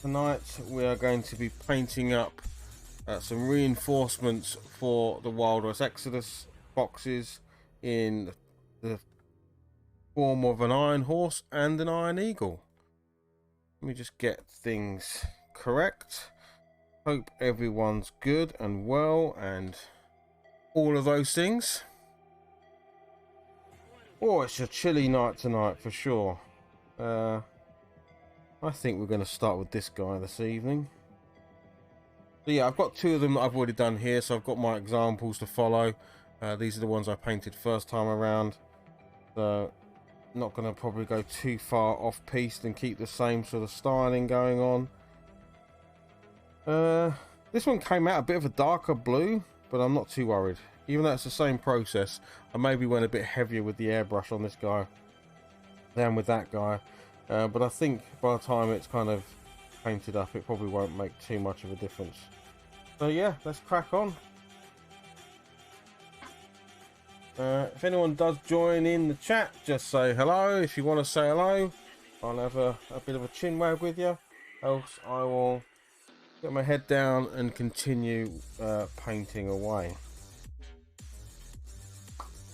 Tonight we are going to be painting up some reinforcements for the Wild West Exodus boxes in the form of an iron horse and an iron eagle. Let me just get things correct. Hope everyone's good and well and all of those things. Oh, it's a chilly night tonight for sure. I think we're going to start with this guy this evening. So yeah, I've got two of them that I've already done here, so I've got my examples to follow. These are the ones I painted first time around. So not going to probably go too far off piste and keep the same sort of styling going on. This one came out a bit of a darker blue, but I'm not too worried. Even though it's the same process, I maybe went a bit heavier with the airbrush on this guy than with that guy. But I think by the time it's kind of painted up, it probably won't make too much of a difference. So yeah, let's crack on. If anyone does join in the chat, just say hello. If you want to say hello, I'll have a bit of a chin wag with you. Else I will get my head down and continue painting away.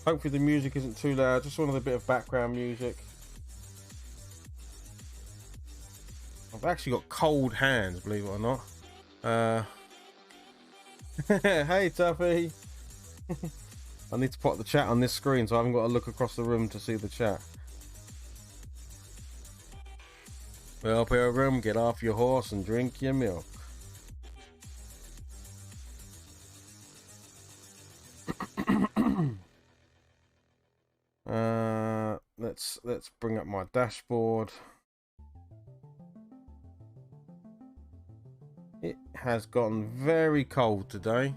Hopefully the music isn't too loud. Just wanted a bit of background music. I've actually got cold hands, believe it or not. Hey Tuffy. I need to put the chat on this screen, so I haven't got to look across the room to see the chat. Well, Pilgrim, get off your horse and drink your milk. Let's bring up my dashboard. It has gotten very cold today.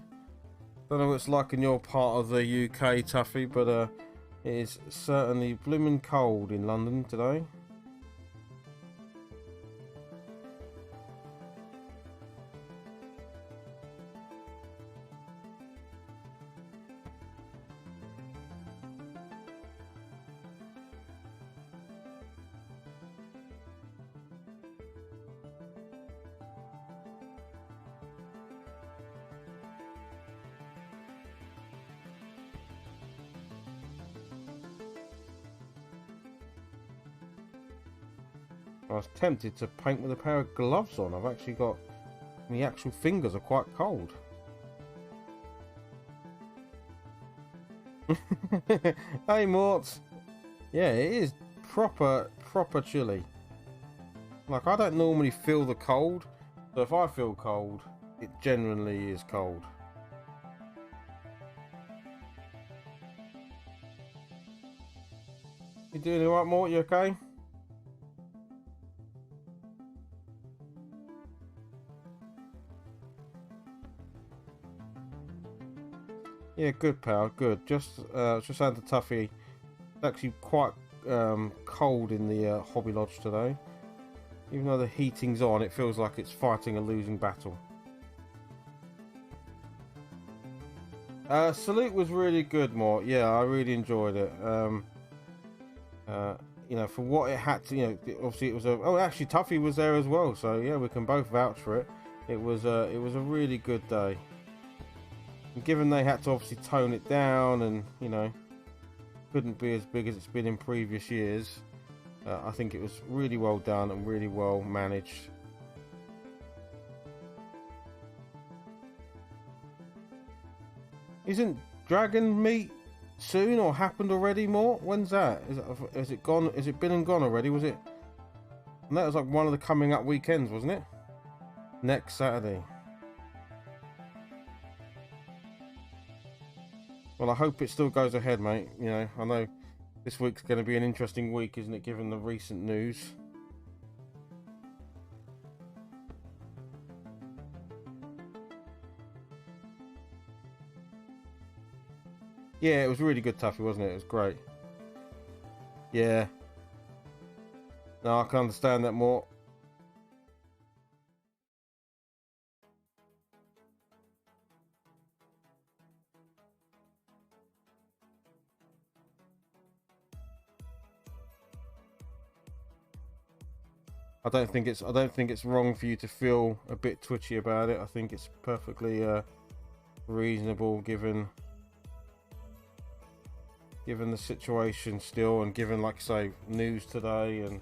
Don't know what it's like in your part of the UK, Tuffy, but it is certainly blooming cold in London today. I was tempted to paint with a pair of gloves on. I've actually got, the actual fingers are quite cold. Hey Mort. Yeah, it is proper chilly. Like, I don't normally feel the cold, so if I feel cold, it generally is cold. You doing alright, Mort? You okay? Yeah, good pal, good. Just saying to Tuffy, it's actually quite cold in the Hobby Lodge today. Even though the heating's on, it feels like it's fighting a losing battle. Salute was really good, Mort. Yeah, I really enjoyed it. You know, for what it had to, you know, obviously it was a. Oh, actually, Tuffy was there as well, so yeah, we can both vouch for it. It was a really good day. And given they had to obviously tone it down and, you know, couldn't be as big as it's been in previous years, I think it was really well done and really well managed. Isn't Dragon Meet soon or happened already, More? When's that? Is it gone? Is it been and gone already? Was it? And that was like one of the coming up weekends, wasn't it? Next Saturday. Well, I hope it still goes ahead, mate. You know, I know this week's going to be an interesting week, isn't it, given the recent news? Yeah, it was really good, Tuffy, wasn't it? It was great. Yeah. No, I can understand that more. I don't think it's wrong for you to feel a bit twitchy about it. I think it's perfectly reasonable given the situation still, and given, like I say, news today and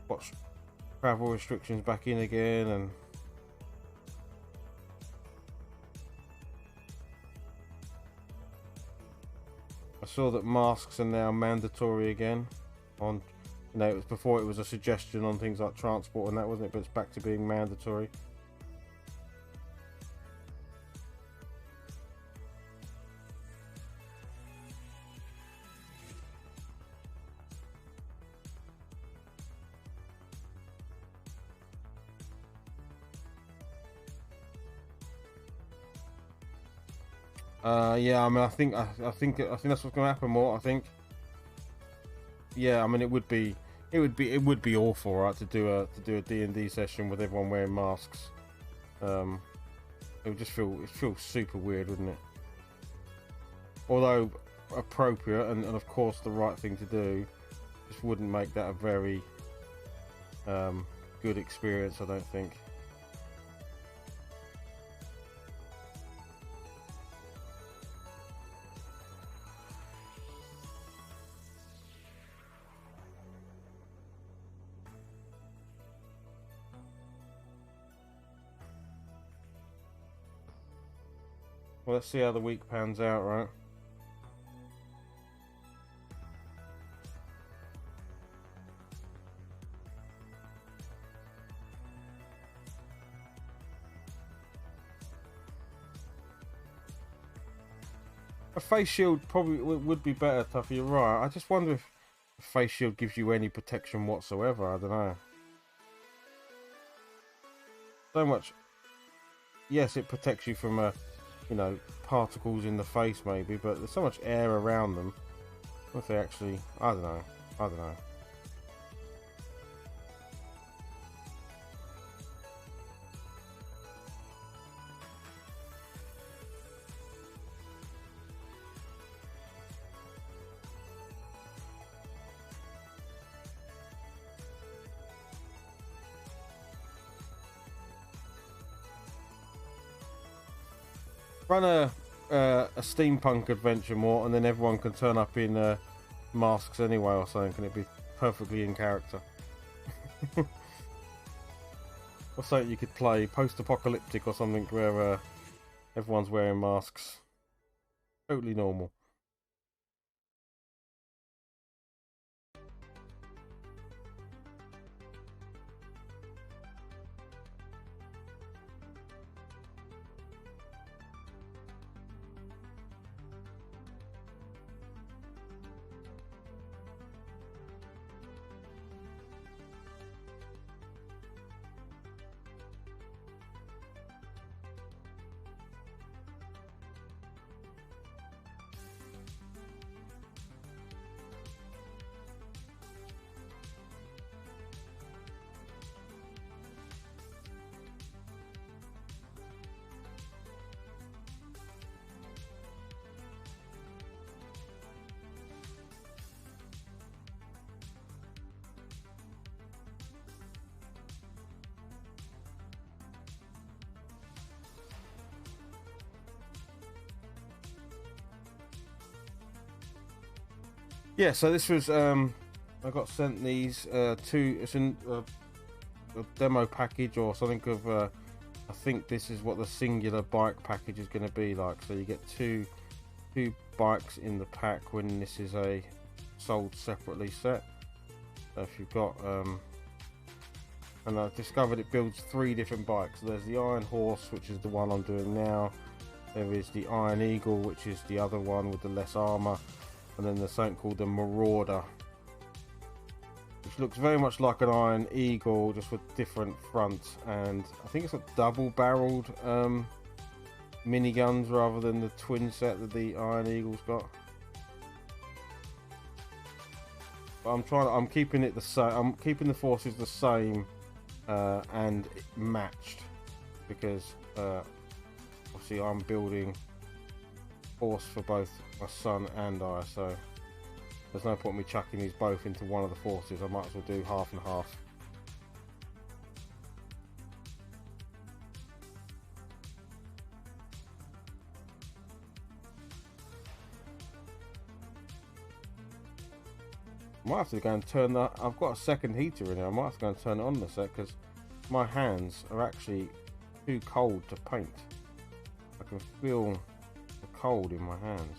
what's travel restrictions back in again, and I saw that masks are now mandatory again on, you know, it was before it was a suggestion on things like transport and that, wasn't it? But it's back to being mandatory. Yeah, I mean, I think that's what's going to happen more. I think, yeah, I mean, it would be awful, right, to do a D&D session with everyone wearing masks. It would just feel super weird, wouldn't it? Although appropriate and of course the right thing to do, just wouldn't make that a very good experience, I don't think. Well, let's see how the week pans out, right? A face shield probably would be better, Tuffy. You're right. I just wonder if a face shield gives you any protection whatsoever. I don't know. So much. Yes, it protects you from you know, particles in the face maybe, but there's so much air around them. What if they actually? I don't know. I don't know. Run a steampunk adventure more, and then everyone can turn up in masks anyway or something, and it'd be perfectly in character. Or something you could play, post-apocalyptic or something, where everyone's wearing masks. Totally normal. Yeah, so this was I got sent these two. It's in a demo package or something of. I think this is what the singular bike package is going to be like. So you get two bikes in the pack when this is a sold separately set. So if you've got and I've discovered it builds 3 different bikes. So there's the Iron Horse, which is the one I'm doing now. There is the Iron Eagle, which is the other one with the less armor. And then there's something called the Marauder, which looks very much like an Iron Eagle, just with different fronts. And I think it's got double-barreled miniguns rather than the twin set that the Iron Eagle's got. But I'm keeping it the same. I'm keeping the forces the same and matched, because obviously I'm building force for both my son and I, so there's no point in me chucking these both into one of the forces. I might as well do half and half. Might have to go and turn that. I've got a second heater in here. I might have to go and turn it on in a sec because my hands are actually too cold to paint. I can feel the cold in my hands.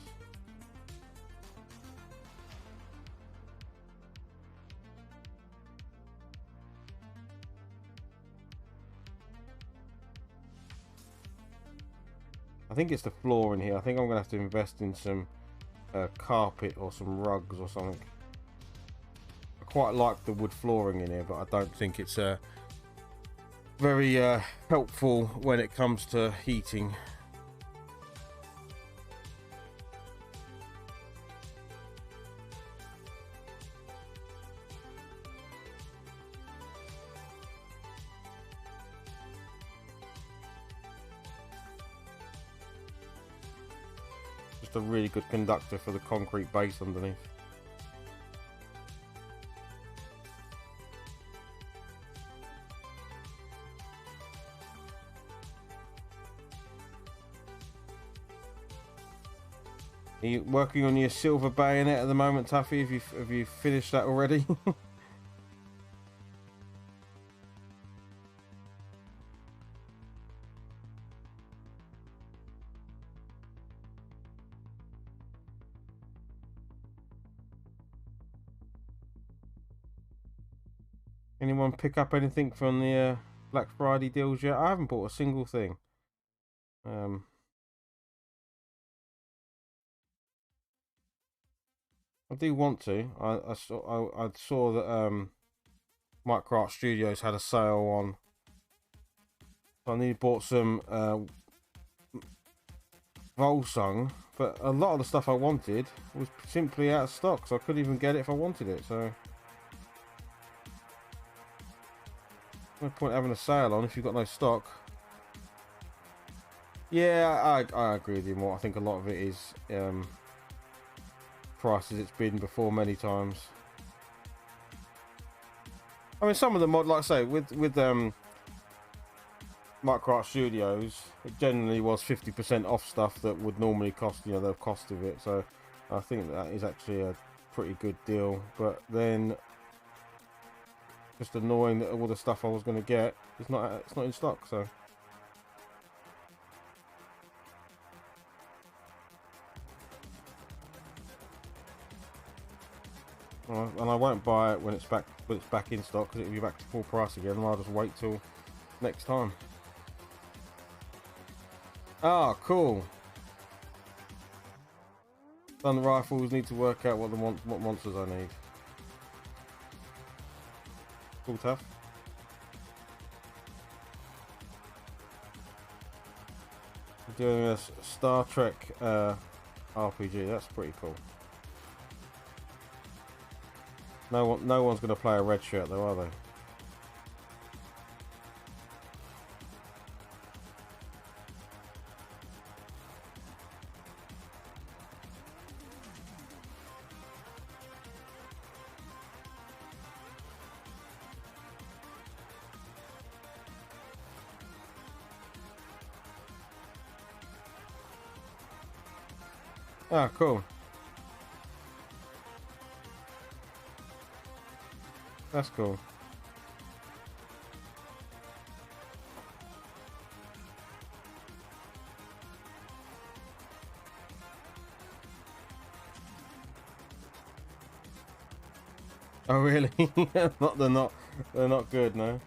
I think it's the floor in here. I think I'm gonna have to invest in some carpet or some rugs or something. I quite like the wood flooring in here, but I don't think it's very helpful when it comes to heating. Just a really good conductor for the concrete base underneath. Are you working on your silver bayonet at the moment, Tuffy? Have you finished that already? Anyone pick up anything from the Black Friday deals yet? I haven't bought a single thing. I do want to. I saw that Micro Studios had a sale on. I nearly bought some Volsung, but a lot of the stuff I wanted was simply out of stock, so I couldn't even get it if I wanted it. So no point having a sale on if you've got no stock. Yeah, I agree with you more. I think a lot of it is prices it's been before many times. I mean, some of the mod, like I say, with Micro Studios, it generally was 50% off stuff that would normally cost, the cost of it. So I think that is actually a pretty good deal. But then, just annoying that all the stuff I was going to get it's not in stock. So. And I won't buy it when it's back in stock because it'll be back to full price again. And I'll just wait till next time. Ah, cool. Stun rifles, need to work out what monsters I need. Cool, tough. I'm doing a Star Trek RPG. That's pretty cool. No one's going to play a red shirt though, are they? Ah, cool. That's cool. Oh really? They're not good, no.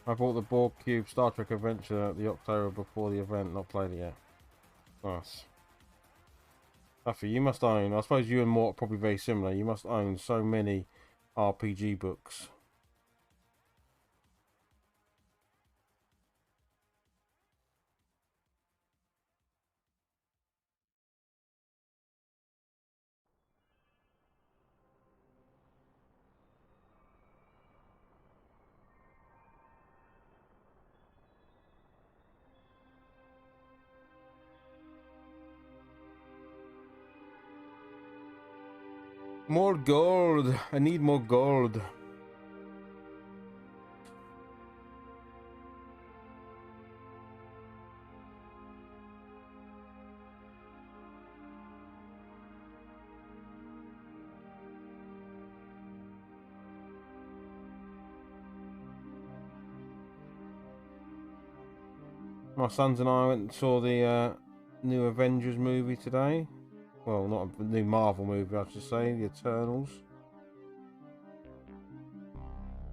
I bought the Borg Cube Star Trek Adventure the October before the event, not played it yet. Nice. Duffy, you must own. I suppose you and Mort are probably very similar. You must own so many RPG books. More gold. I need more gold. My sons and I went and saw the new Avengers movie today. Well, not a new Marvel movie, I should say, the Eternals.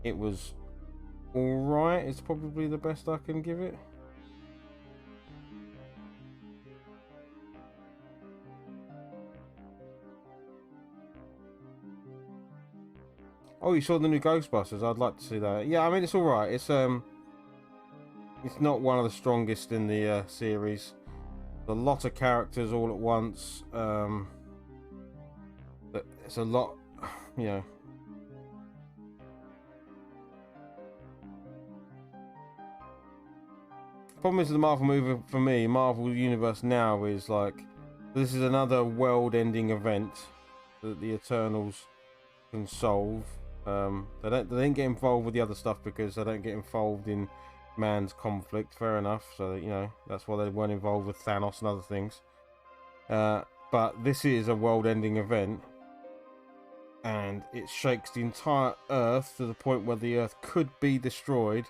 It was alright. It's probably the best I can give it. Oh, you saw the new Ghostbusters? I'd like to see that. Yeah, I mean, it's alright. It's not one of the strongest in the series. A lot of characters all at once. But it's a lot, you know. Problem is the Marvel movie for me, Marvel Universe now is like, this is another world-ending event that the Eternals can solve. They don't get involved with the other stuff because they don't get involved in man's conflict. Fair enough. So you know that's why they weren't involved with Thanos and other things. But this is a world-ending event, and it shakes the entire Earth to the point where the Earth could be destroyed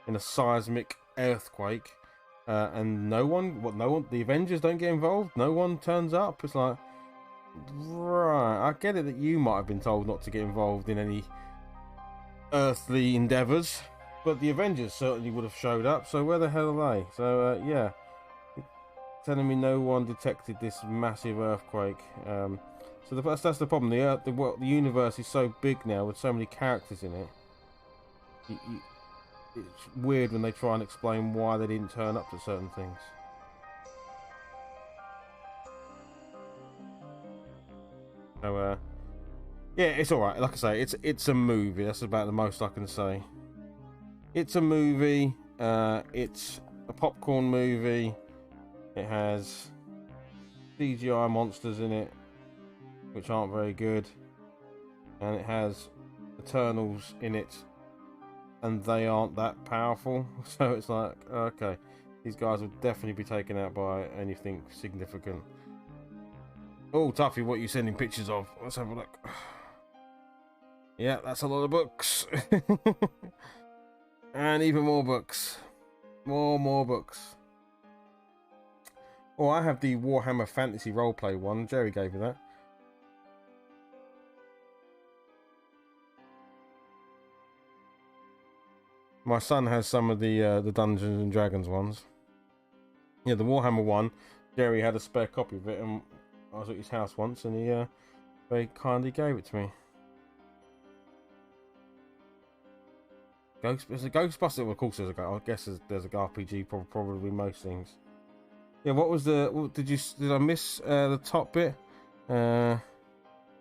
in a seismic earthquake. And no one, the Avengers don't get involved. No one turns up. It's like, right, I get it that you might have been told not to get involved in any earthly endeavors, but the Avengers certainly would have showed up. So where the hell are they? So yeah, telling me no one detected this massive earthquake. So that's the problem. The universe is so big now with so many characters in it. It's weird when they try and explain why they didn't turn up to certain things. So yeah, it's all right. Like I say, it's a movie. That's about the most I can say. It's a movie. It's a popcorn movie. It has CGI monsters in it, which aren't very good, and it has Eternals in it, and they aren't that powerful. So it's like, okay, these guys will definitely be taken out by anything significant. Oh, Tuffy, what are you sending pictures of? Let's have a look. Yeah, that's a lot of books. And even more books. More books. Oh, I have the Warhammer Fantasy Roleplay one. Jerry gave me that. My son has some of the Dungeons and Dragons ones. Yeah, the Warhammer one. Jerry had a spare copy of it, and I was at his house once, and he very kindly gave it to me. There's a Ghostbuster. Well, of course, I guess there's a RPG. Probably most things. Yeah. What was the? Did I miss the top bit? Yeah.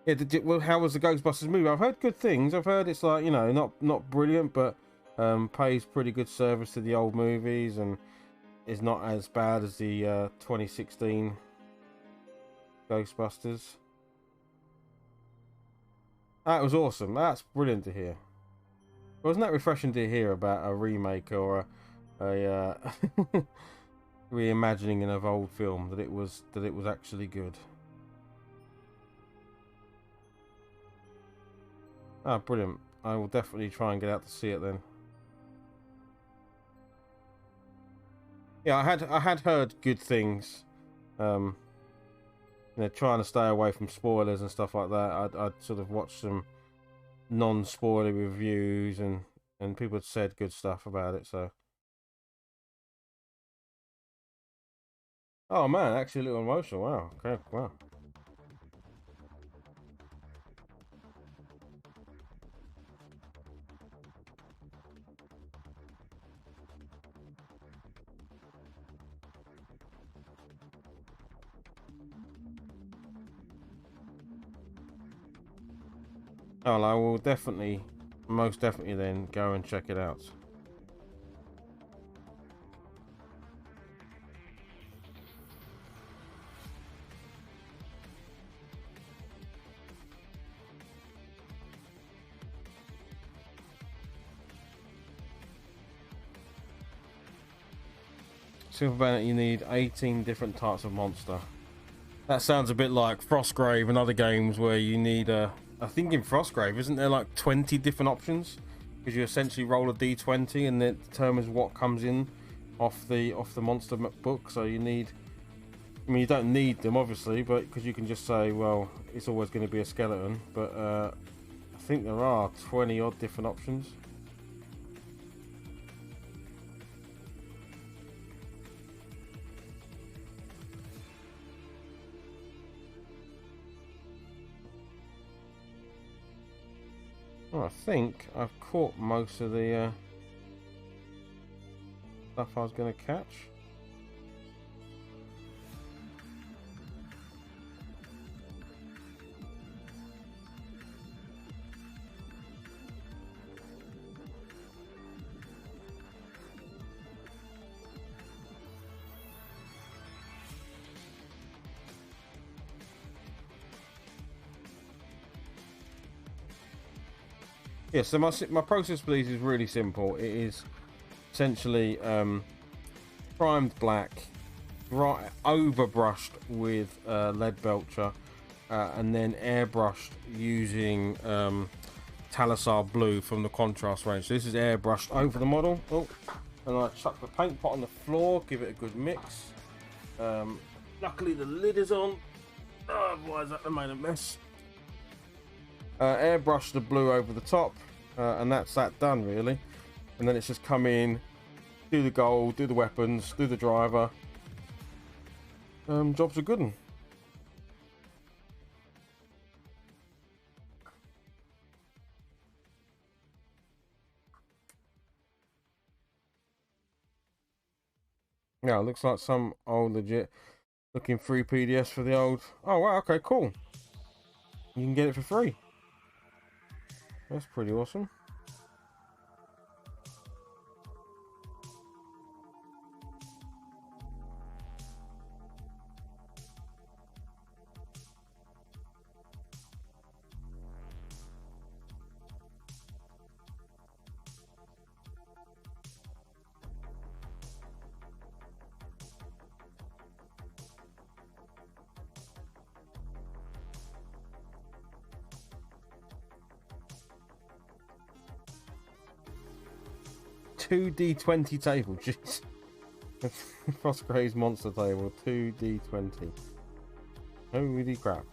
How was the Ghostbusters movie? I've heard good things. I've heard it's like, you know, not brilliant, but pays pretty good service to the old movies and is not as bad as the 2016 Ghostbusters. That was awesome. That's brilliant to hear. Wasn't that refreshing to hear about a remake or a reimagining an old film, that it was actually good? Ah, brilliant. I will definitely try and get out to see it then. Yeah, I had heard good things. Trying to stay away from spoilers and stuff like that. I'd sort of watched some non-spoiler reviews, and people had said good stuff about it. So, oh man, actually a little emotional. Wow. Okay. Wow. Oh, I will definitely, most definitely then go and check it out. Silver Bandit, you need 18 different types of monster. That sounds a bit like Frostgrave and other games where you need a... I think in Frostgrave, isn't there like 20 different options? Because you essentially roll a d20 and it determines what comes in off the monster book. So you need... I mean, you don't need them, obviously, but because you can just say, well, it's always going to be a skeleton. But I think there are 20 odd different options. Well, I think I've caught most of the stuff I was going to catch. Yeah, so my process, please, is really simple. It is essentially primed black, overbrushed with lead belcher, and then airbrushed using Talisar blue from the contrast range. So this is airbrushed over the model. Oh, and I chuck the paint pot on the floor, give it a good mix. Luckily the lid is on, otherwise that would have made a mess. Airbrush the blue over the top, and that's that done really. And then it's just come in, do the gold, do the weapons, do the driver. Job's a good one. Yeah, looks like some old legit looking free PDS for the old. Oh wow, okay, cool. You can get it for free. That's pretty awesome. Two D20 table, jeez. Frostgrave's monster table, 2D20. Holy crap.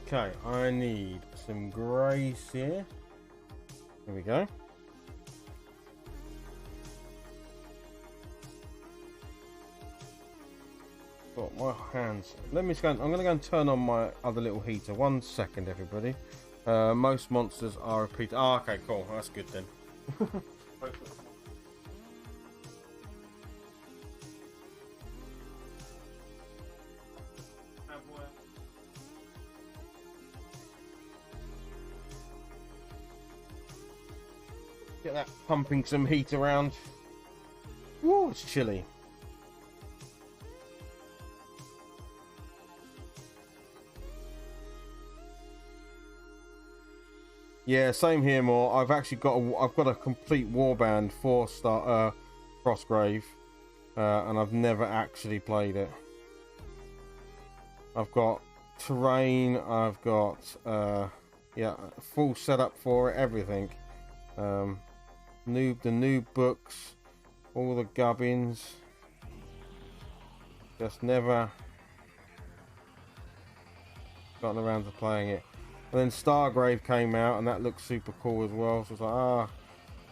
Okay, I need some greys here. There we go. Got my hands. Let me just go. I'm going to go and turn on my other little heater. 1 second, everybody. Most monsters are repeat. Oh, okay, cool. That's good then. Get that pumping some heat around. Woo, it's chilly. Yeah, same here, more. I've actually got a complete warband for Frostgrave, and I've never actually played it. I've got terrain. I've got yeah, full setup for it, everything. The new books, all the gubbins. Just never gotten around to playing it. And then Stargrave came out, and that looks super cool as well. So it's like,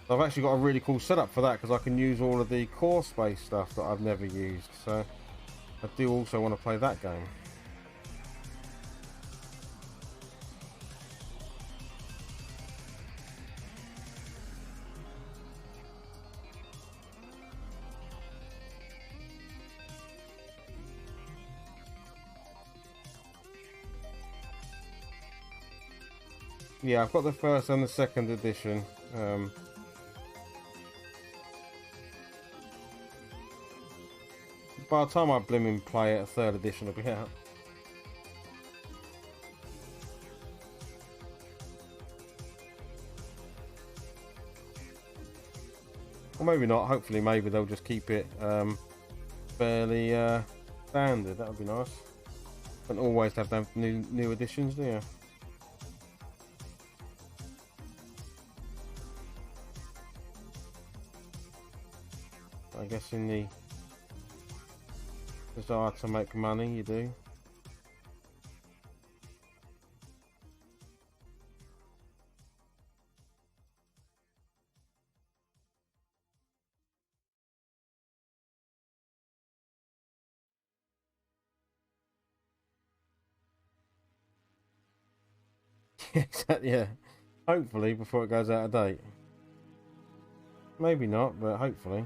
I've actually got a really cool setup for that because I can use all of the core space stuff that I've never used. So I do also want to play that game. Yeah, I've got the first and the second edition. By the time I blimmin' play it, a third edition will be out. Or maybe not. Hopefully, maybe they'll just keep it fairly standard. That would be nice. Don't always have to have new editions, do you? I guess in the desire to make money, you do. Yeah. Hopefully before it goes out of date. Maybe not, but hopefully.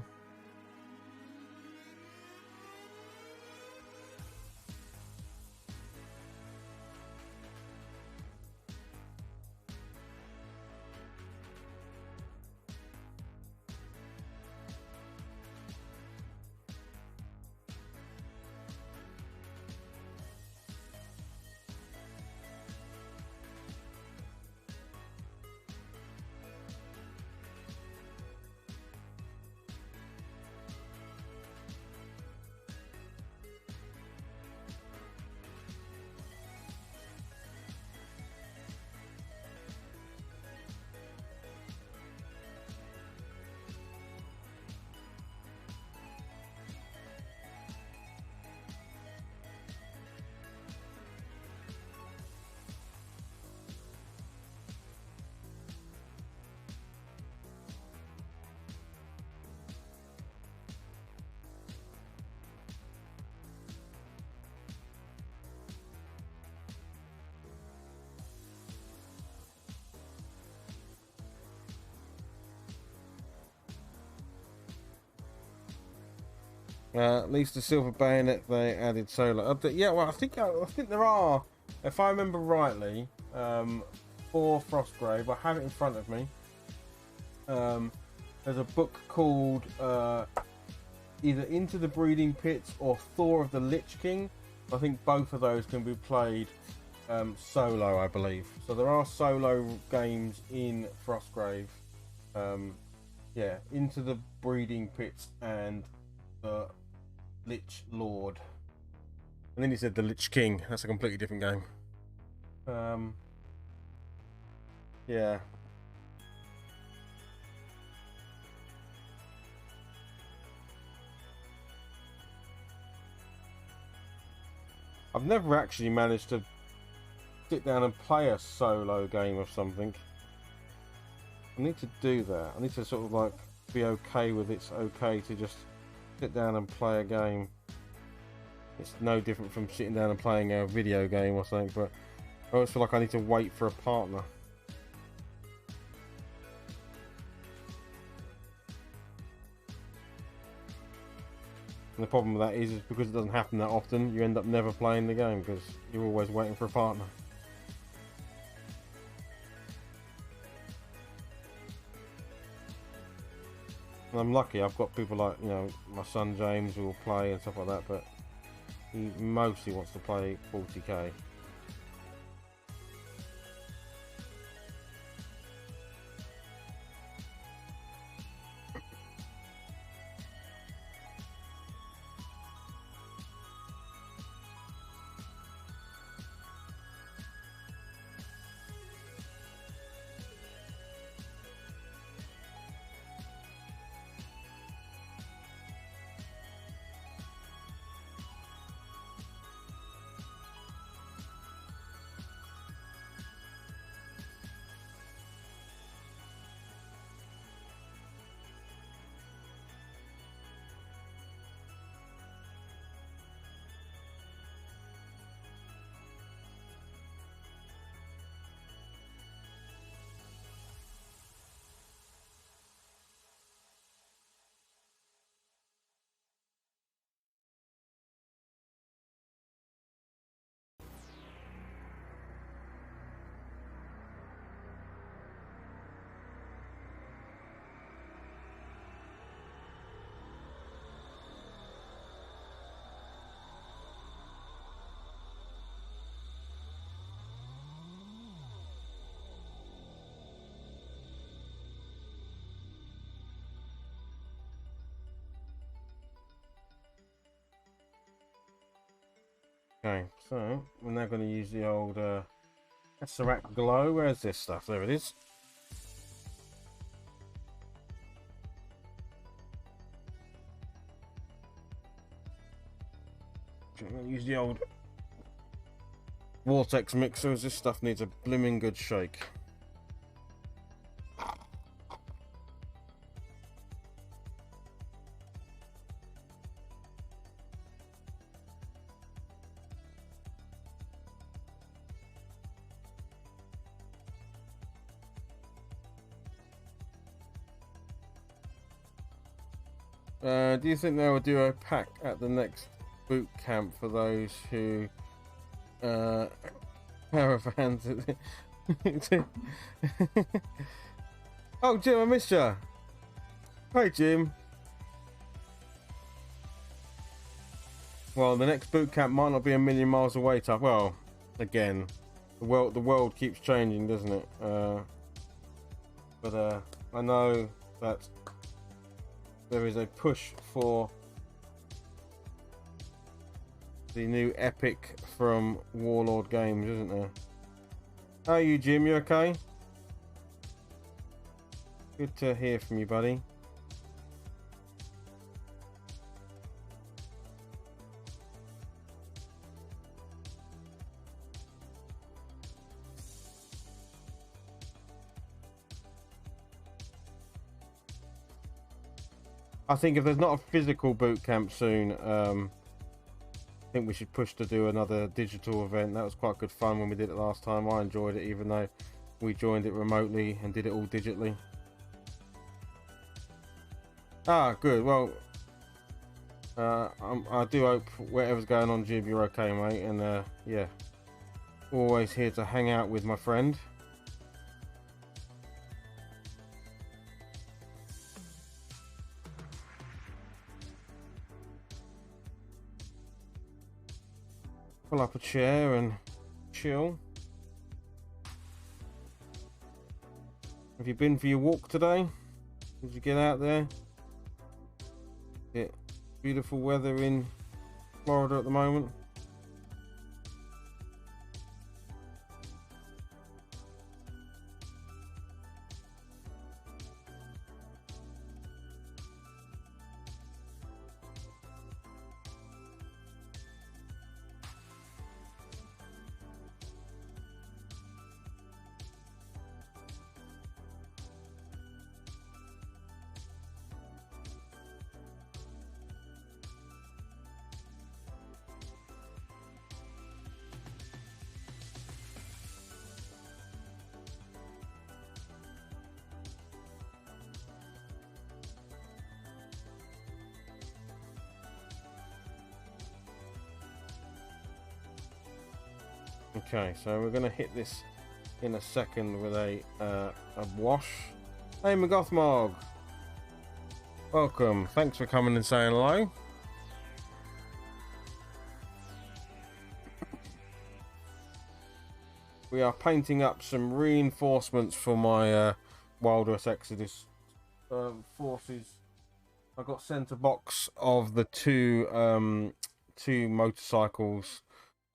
At least the silver bayonet they added solo update. Yeah, well, I think there are, if I remember rightly, for Frostgrave. I have it in front of me. There's a book called either Into the Breeding Pits or Thor of the Lich King. I think both of those can be played solo, I believe. So there are solo games in Frostgrave. Yeah, Into the Breeding Pits and the Lich Lord. And then he said the Lich King. That's a completely different game. Yeah. I've never actually managed to sit down and play a solo game of something. I need to do that. I need to sort of like be okay with it's okay to just sit down and play a game. It's no different from sitting down and playing a video game or something, but I always feel like I need to wait for a partner. And the problem with that is because it doesn't happen that often, you end up never playing the game because you're always waiting for a partner. And I'm lucky, I've got people like, you know, my son James who will play and stuff like that, but he mostly wants to play 40k. Okay, so we're now going to use the old Tesseract Glow. Where's this stuff? There it is. I'm going to use the old Vortex Mixer, as this stuff needs a blimmin' good shake. Do you think they will do a pack at the next boot camp for those who caravans? Oh, Jim, I missed you. Hey, Jim. Well, the next boot camp might not be a million miles away, tough. Well, again, the world keeps changing, doesn't it? But I know that there is a push for the new epic from Warlord Games, isn't there? How are you, Jim? You okay? Good to hear from you, buddy. I think if there's not a physical boot camp soon, I think we should push to do another digital event. That was quite good fun when we did it last time. I enjoyed it, even though we joined it remotely and did it all digitally. Ah, good. Well, I do hope whatever's going on, Jib, you're okay, mate. And yeah, always here to hang out with my friend. Pull up a chair and chill. Have you been for your walk today? Did you get out there? Get beautiful weather in Florida at the moment. Okay, so we're going to hit this in a second with a wash. Hey, McGothmog. Welcome. Thanks for coming and saying hello. We are painting up some reinforcements for my Wild West Exodus forces. I got sent a box of the two motorcycles.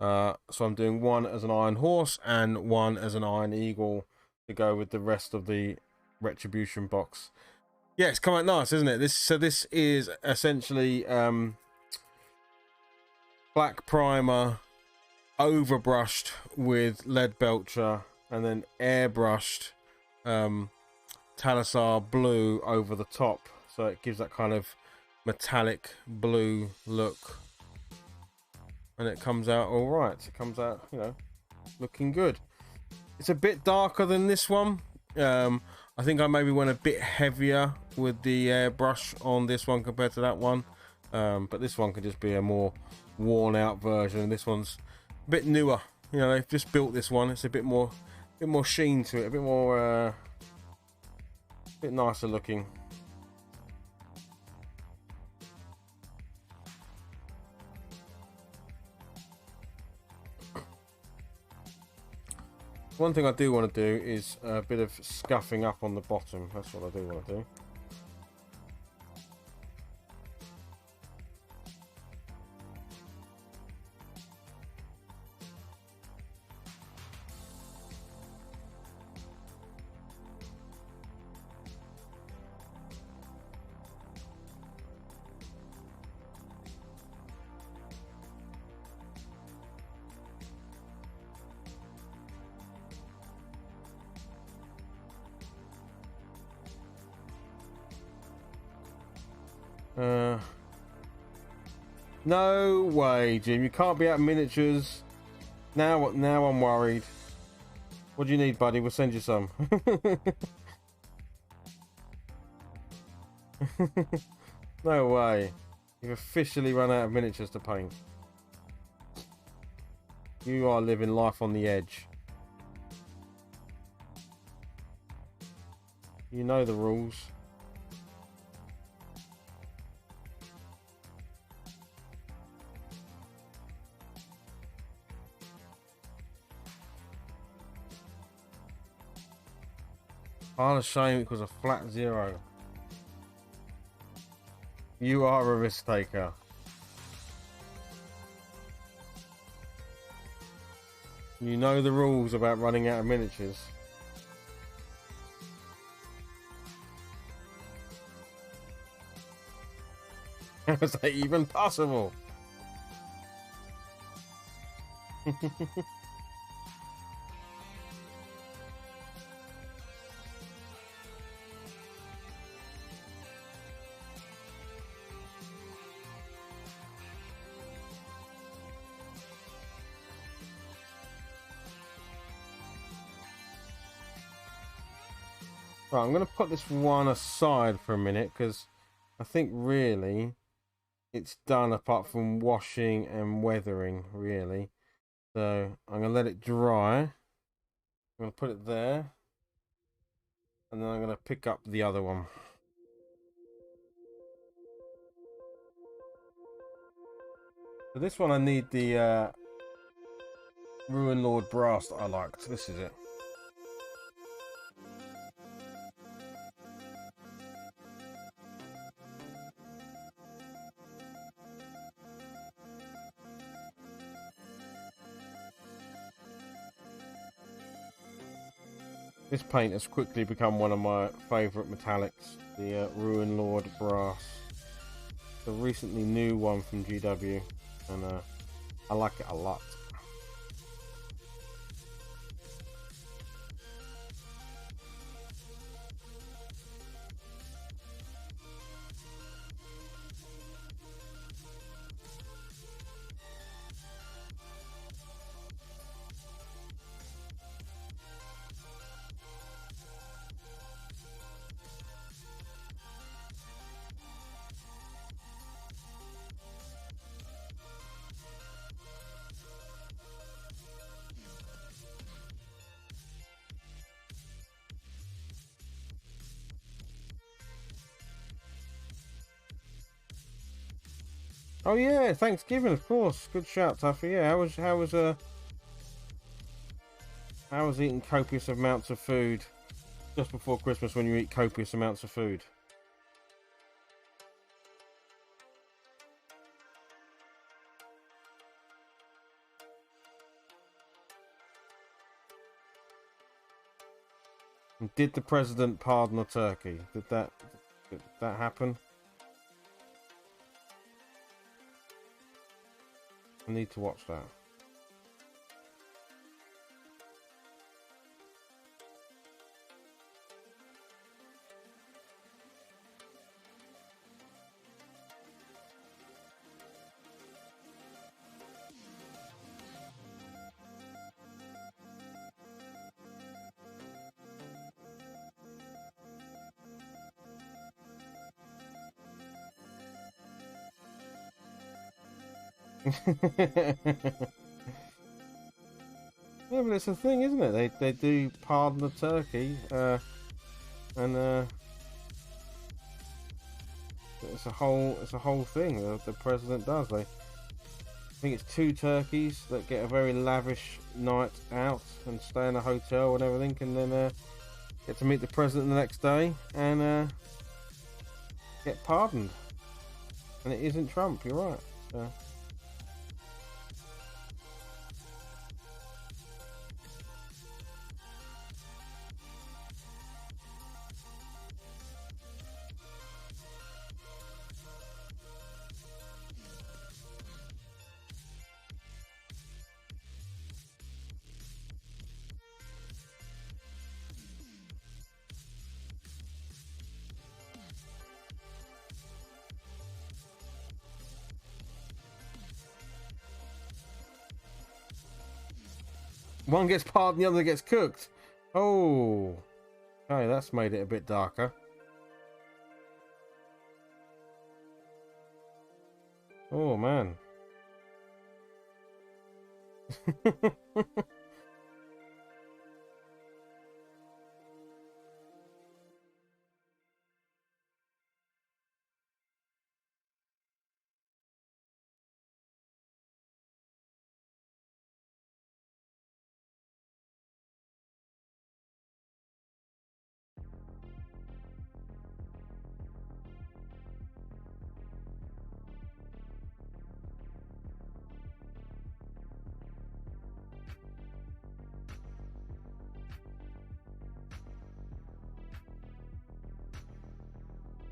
So I'm doing one as an Iron Horse and one as an Iron Eagle to go with the rest of the Retribution box. Yeah, it's come out nice, isn't it? This is essentially black primer overbrushed with lead belcher and then airbrushed Talisar blue over the top, so it gives that kind of metallic blue look. And it comes out all right. It comes out, you know, looking good. It's a bit darker than this one. I think I maybe went a bit heavier with the airbrush on this one compared to that one. But this one could just be a more worn out version. This one's a bit newer. You know, they've just built this one. It's a bit more sheen to it, a bit more, bit nicer looking. One thing I do want to do is a bit of scuffing up on the bottom. That's what I do want to do. No way, Jim. You can't be out of miniatures. Now I'm worried. What do you need, buddy? We'll send you some. No way. You've officially run out of miniatures to paint. You are living life on the edge. You know the rules. I'll shame it was a flat 0. You are a risk taker. You know the rules about running out of miniatures. How is that even possible? Right, I'm going to put this one aside for a minute because I think really it's done apart from washing and weathering, really. So I'm going to let it dry. I'm going to put it there. And then I'm going to pick up the other one. For this one I need the Ruin Lord brass that I liked. This is it. This paint has quickly become one of my favourite metallics, the Ruin Lord brass. It's a recently new one from GW, and I like it a lot. Oh yeah, Thanksgiving, of course. Good shout, Tuffy. Yeah, how was eating copious amounts of food just before Christmas when you eat copious amounts of food? And did the president pardon the turkey? Did that happen? I need to watch that. Yeah, but it's a thing, isn't it? They do pardon the turkey, and it's a whole thing. The president does. I think it's 2 turkeys that get a very lavish night out and stay in a hotel and everything, and then get to meet the president the next day and get pardoned. And it isn't Trump. You're right. One gets pardoned, the other gets cooked. Oh, okay, that's made it a bit darker. Oh man.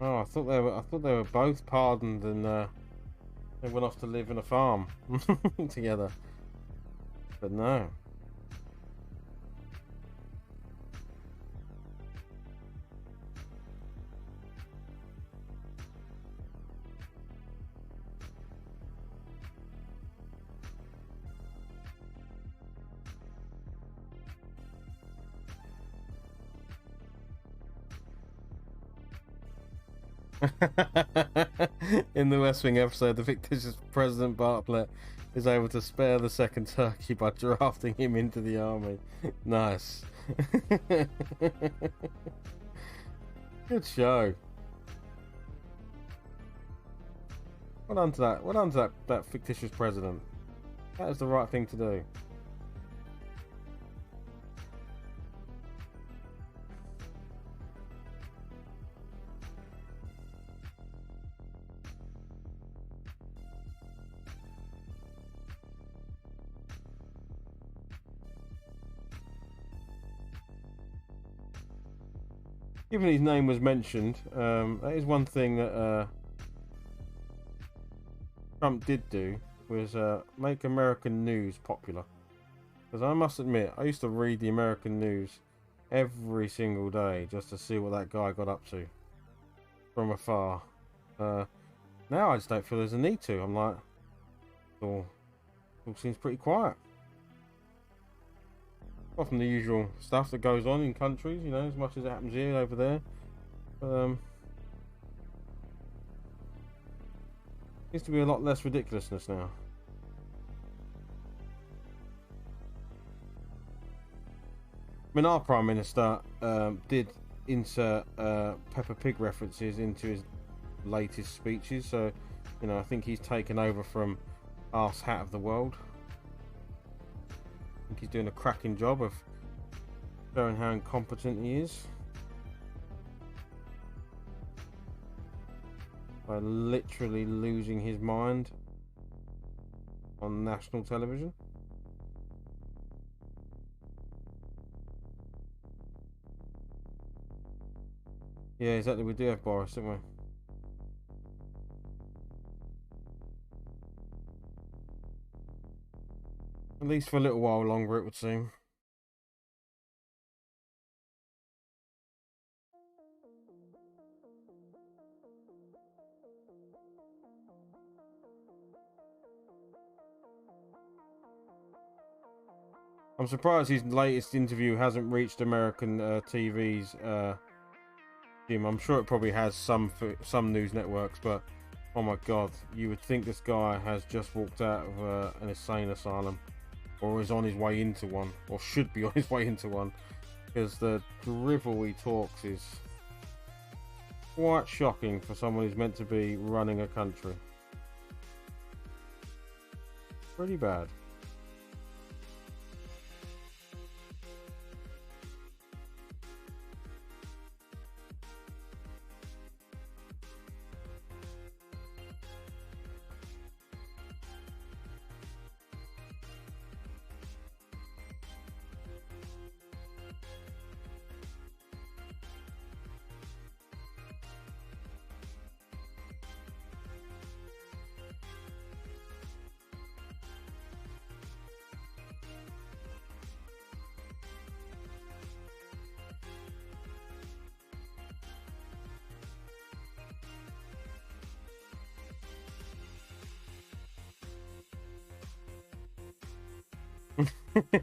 Oh, I thought they were both pardoned and they went off to live in a farm together. But no. In the West Wing episode, the fictitious President Bartlett is able to spare the second turkey by drafting him into the army. Nice. Good show. Well done to that. Well done to that fictitious president. That is the right thing to do. Given his name was mentioned, that is one thing that Trump did do, was make American news popular. Because I must admit, I used to read the American news every single day just to see what that guy got up to from afar. Now I just don't feel there's a need to. I'm like, it all seems pretty quiet. Apart from the usual stuff that goes on in countries, you know, as much as it happens here over there. Seems to be a lot less ridiculousness now. I mean, our Prime Minister did insert Peppa Pig references into his latest speeches, so, you know, I think he's taken over from Arse Hat of the World. I think he's doing a cracking job of showing how incompetent he is by literally losing his mind on national television. Yeah, exactly. We do have Boris, don't we? At least for a little while longer, it would seem. I'm surprised his latest interview hasn't reached American TV's Jim. I'm sure it probably has some news networks, but oh my god, you would think this guy has just walked out of an insane asylum, or is on his way into one, or should be on his way into one, because the drivel he talks is quite shocking for someone who's meant to be running a country. Pretty bad.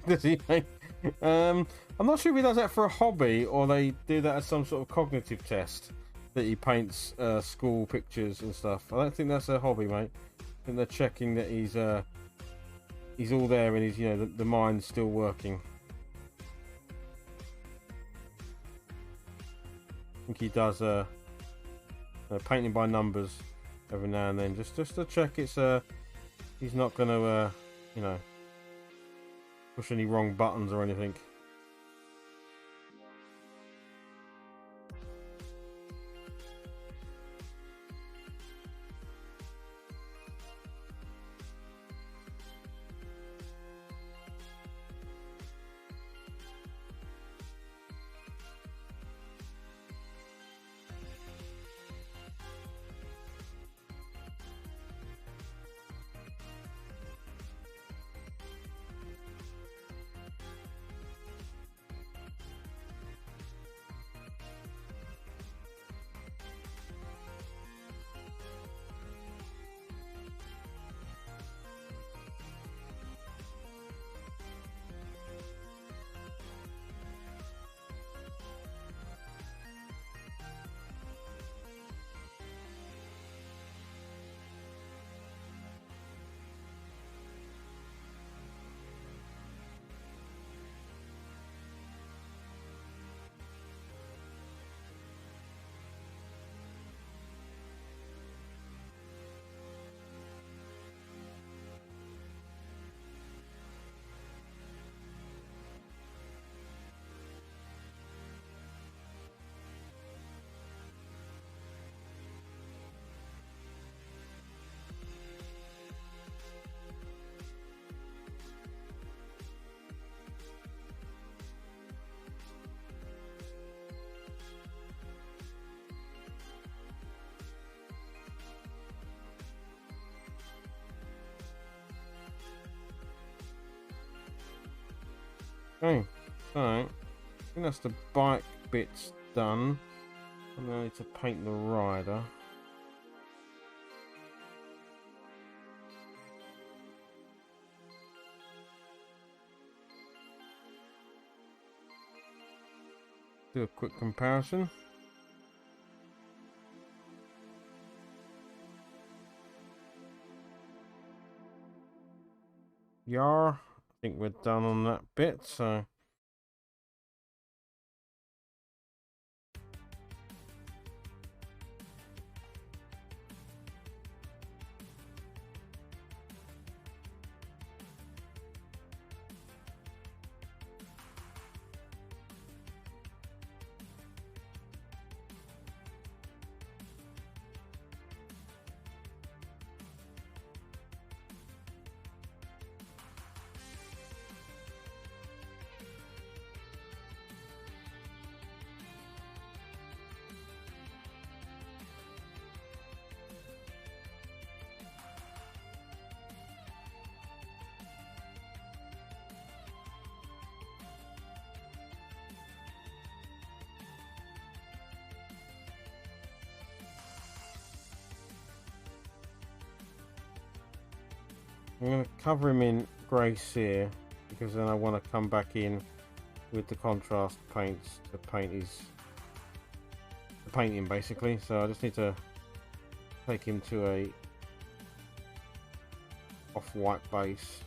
Does he paint? I'm not sure if he does that for a hobby or they do that as some sort of cognitive test. That he paints school pictures and stuff. I don't think that's a hobby, mate. I think they're checking that he's all there and he's, you know, the mind's still working. I think he does painting by numbers every now and then, just to check it's he's not going to you know, push any wrong buttons or anything. Okay, so I think that's the bike bits done. And I need to paint the rider. Do a quick comparison. Yar, I think we're done on that bit, so I'm going to cover him in grey cere because then I want to come back in with the contrast paints to paint him basically. So I just need to take him to a off-white base.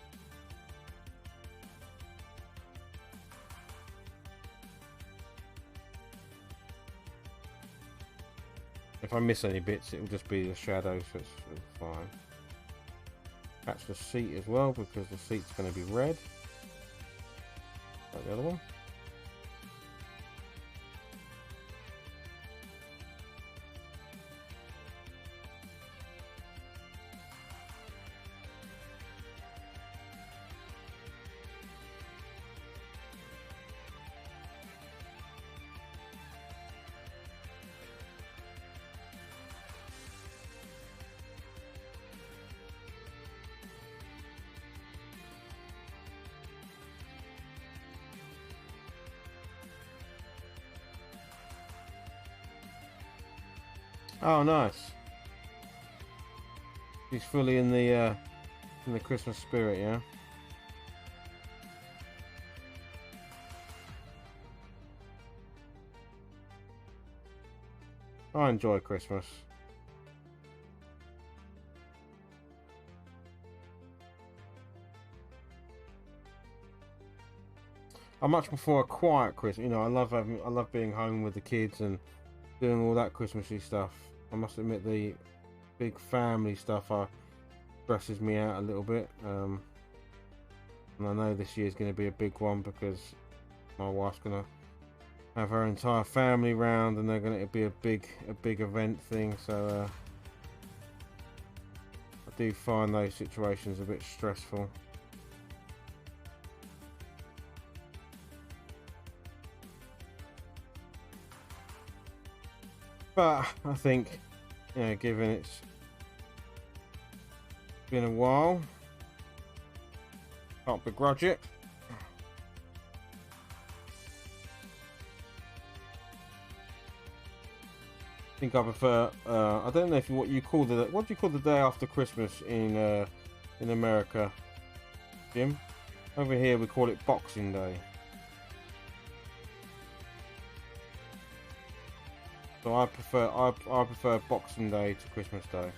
If I miss any bits, it will just be the shadows, so it's fine. Catch the seat as well because the seat's going to be red like the other one. Oh, nice. He's fully in the Christmas spirit, yeah. I enjoy Christmas. I much prefer a quiet Christmas. You know, I love being home with the kids and doing all that Christmassy stuff. I must admit, the big family stuff stresses me out a little bit. And I know this year's going to be a big one because my wife's going to have her entire family round, and they're going to be a big event thing. So I do find those situations a bit stressful. But I think, you know, given it's been a while, can't begrudge it. I think I prefer. I don't know what do you call the day after Christmas in America, Jim? Over here we call it Boxing Day. So I prefer Boxing Day to Christmas Day.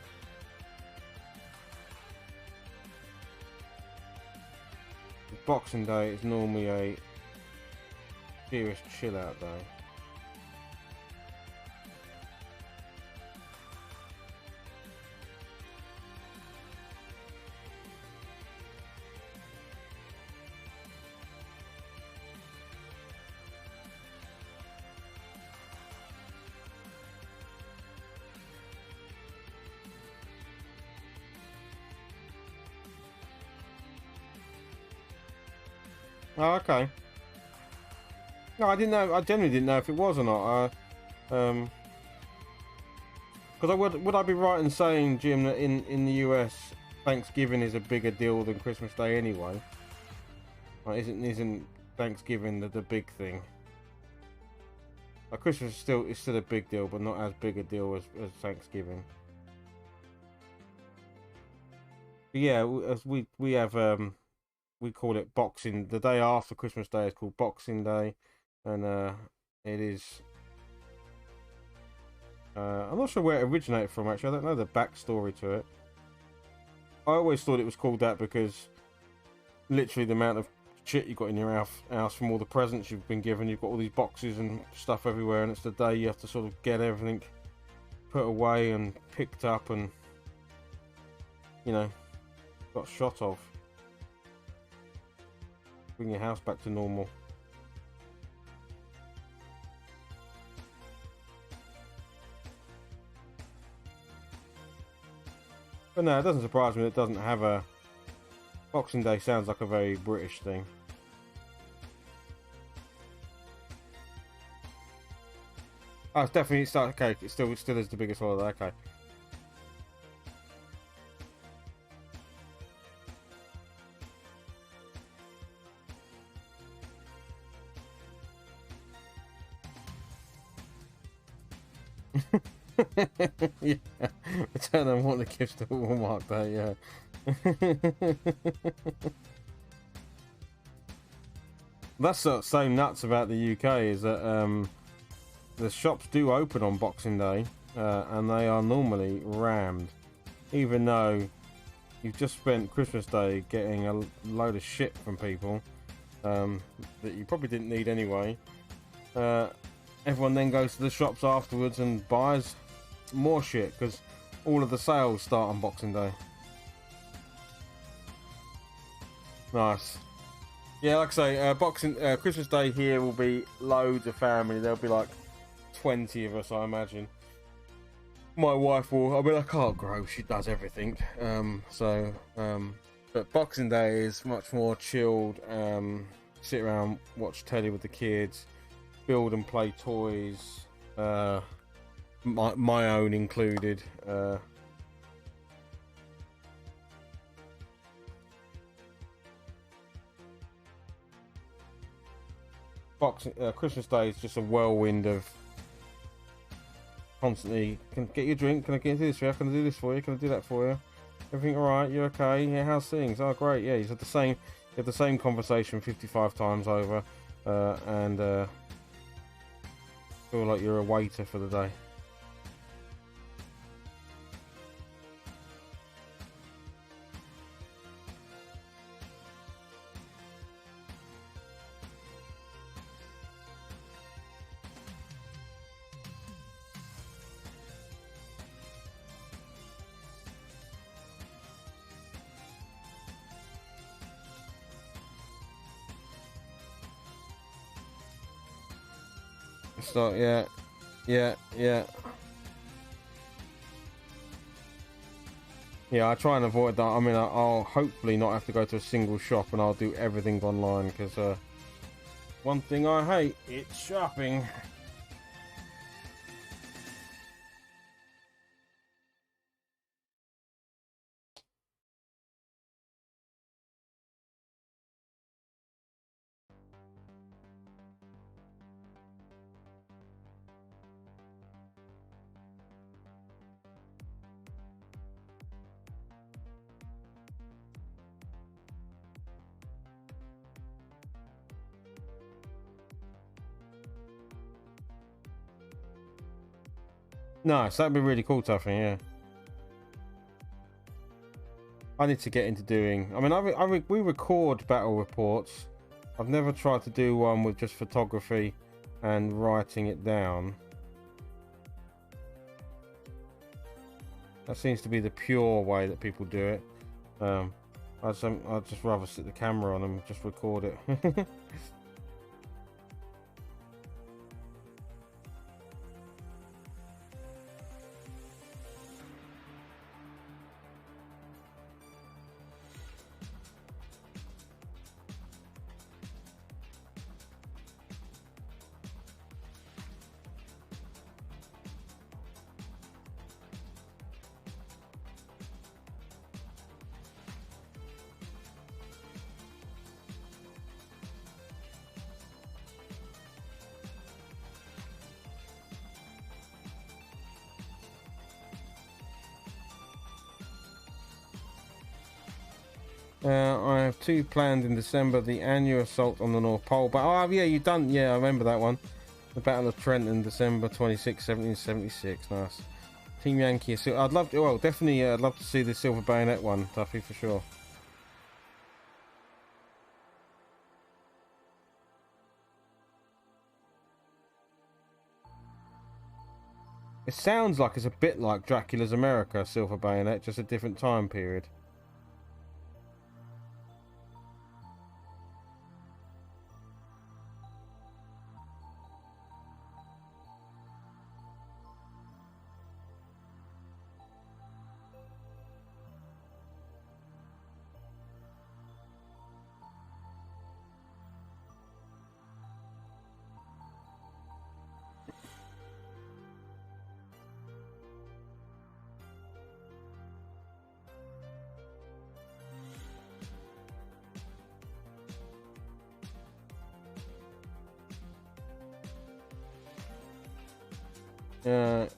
Boxing Day is normally a serious chill out day. Oh, okay. No, I didn't know. I genuinely didn't know if it was or not. Because would I be right in saying, Jim, that in the US, Thanksgiving is a bigger deal than Christmas Day anyway? Like, isn't Thanksgiving the big thing? Like, Christmas is still a big deal, but not as big a deal as Thanksgiving. But yeah, as we have we call it Boxing. The day after Christmas Day is called Boxing Day, and it is. I'm not sure where it originated from. Actually, I don't know the backstory to it. I always thought it was called that because literally the amount of shit you got in your house from all the presents you've been given. You've got all these boxes and stuff everywhere, and it's the day you have to sort of get everything put away and picked up and, you know, got shot of. Bring your house back to normal. But no, it doesn't surprise me that it doesn't have a... Boxing Day sounds like a very British thing. Oh, it's definitely... okay, it still is the biggest holiday, okay. Yeah, return and want the gifts to Walmart Day, yeah. That's so nuts about the UK is that the shops do open on Boxing Day, and they are normally rammed, even though you've just spent Christmas Day getting a load of shit from people that you probably didn't need anyway. Everyone then goes to the shops afterwards and buys more shit because all of the sales start on Boxing Day. Nice. Yeah, like I say, Christmas Day here will be loads of family. There'll be like 20 of us, I imagine. My wife will. I'll be like, oh, gross. She does everything. But Boxing Day is much more chilled. Sit around, watch telly with the kids, build and play toys. My own included. Christmas Day is just a whirlwind of constantly. Can I get you a drink? Can I get this for you? Can I do this for you? Can I do that for you? Everything all right? You okay? Yeah, how's things? Oh, great. Yeah, you had the same conversation 55 times over, and feel like you're a waiter for the day. So yeah, yeah, yeah. Yeah, I try and avoid that. I mean, I'll hopefully not have to go to a single shop, and I'll do everything online, because one thing I hate, it's shopping. Nice, that'd be really cool, Tuffy, yeah. I need to get into doing... I mean, we record battle reports. I've never tried to do one with just photography and writing it down. That seems to be the pure way that people do it. I'd just rather sit the camera on and just record it. I have 2 planned in December. The annual assault on the North Pole. But oh yeah, you done. Yeah, I remember that one. The Battle of Trenton, December 26, 1776. Nice. Team Yankee. So I'd love to. Well, definitely. I'd love to see the Silver Bayonet one, Tuffy, for sure. It sounds like it's a bit like Dracula's America, Silver Bayonet, just a different time period.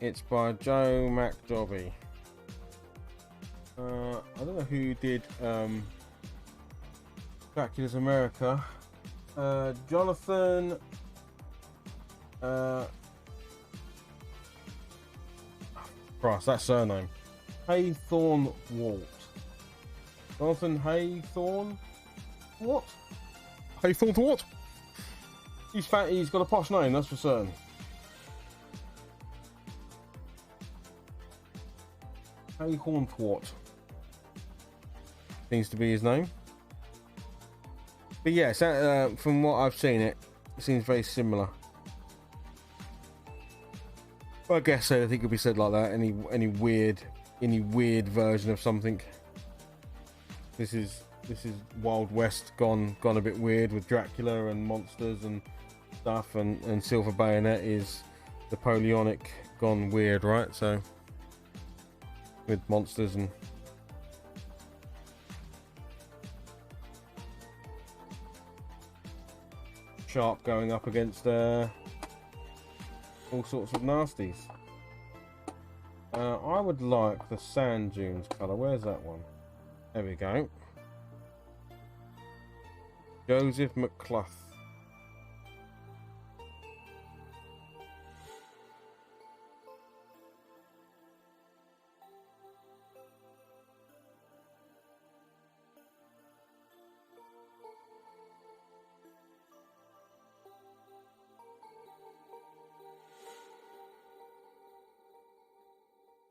It's by Joe McDobby. I don't know who did Dracula's America. Jonathan. Christ, that surname. Haythorne Walt. Jonathan Haythorne. What? Haythorne what? He's fat. He's got a posh name. That's for certain. Haythorne seems to be his name. But yeah, from what I've seen, it seems very similar. I guess anything could be said like that. Any weird version of something. This is Wild West gone a bit weird with Dracula and monsters and stuff, and Silver Bayonet is Napoleonic gone weird, right? So with monsters and Sharp going up against all sorts of nasties. I would like the sand dunes colour. Where's that one? There we go. Joseph McClough.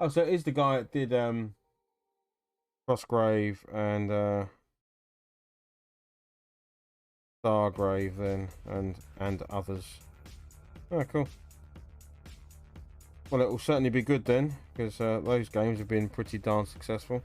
Oh, so it is the guy that did Frostgrave and Stargrave then and others. Oh, cool. Well, it will certainly be good then, because those games have been pretty darn successful.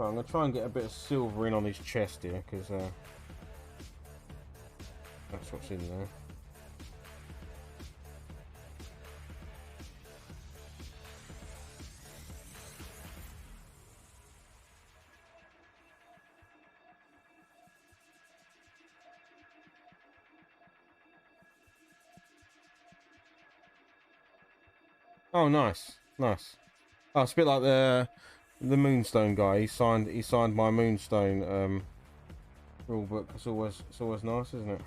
Right, I'm going to try and get a bit of silver in on his chest here, because that's what's in there. Oh, nice, nice. Oh, it's a bit like the Moonstone guy. He signed my Moonstone rule book. It's always nice, isn't it?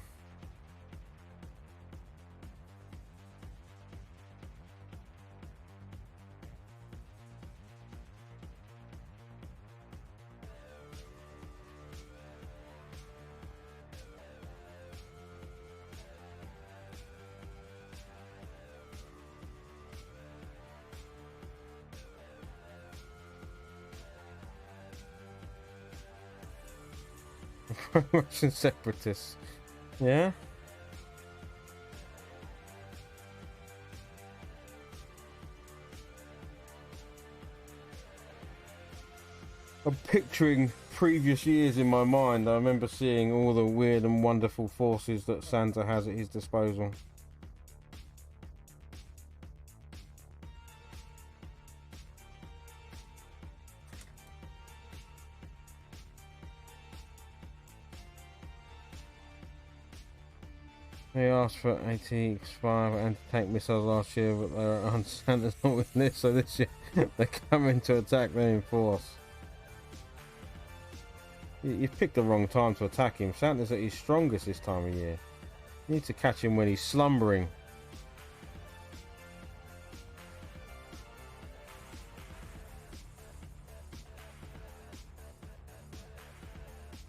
Russian separatists. Yeah. I'm picturing previous years in my mind. I remember seeing all the weird and wonderful forces that Santa has at his disposal. He asked for 80x5 anti-tank missiles last year, but Santa's not with this, so this year they're coming to attack them in force. You've picked the wrong time to attack him. Santa's at his strongest this time of year. You need to catch him when he's slumbering.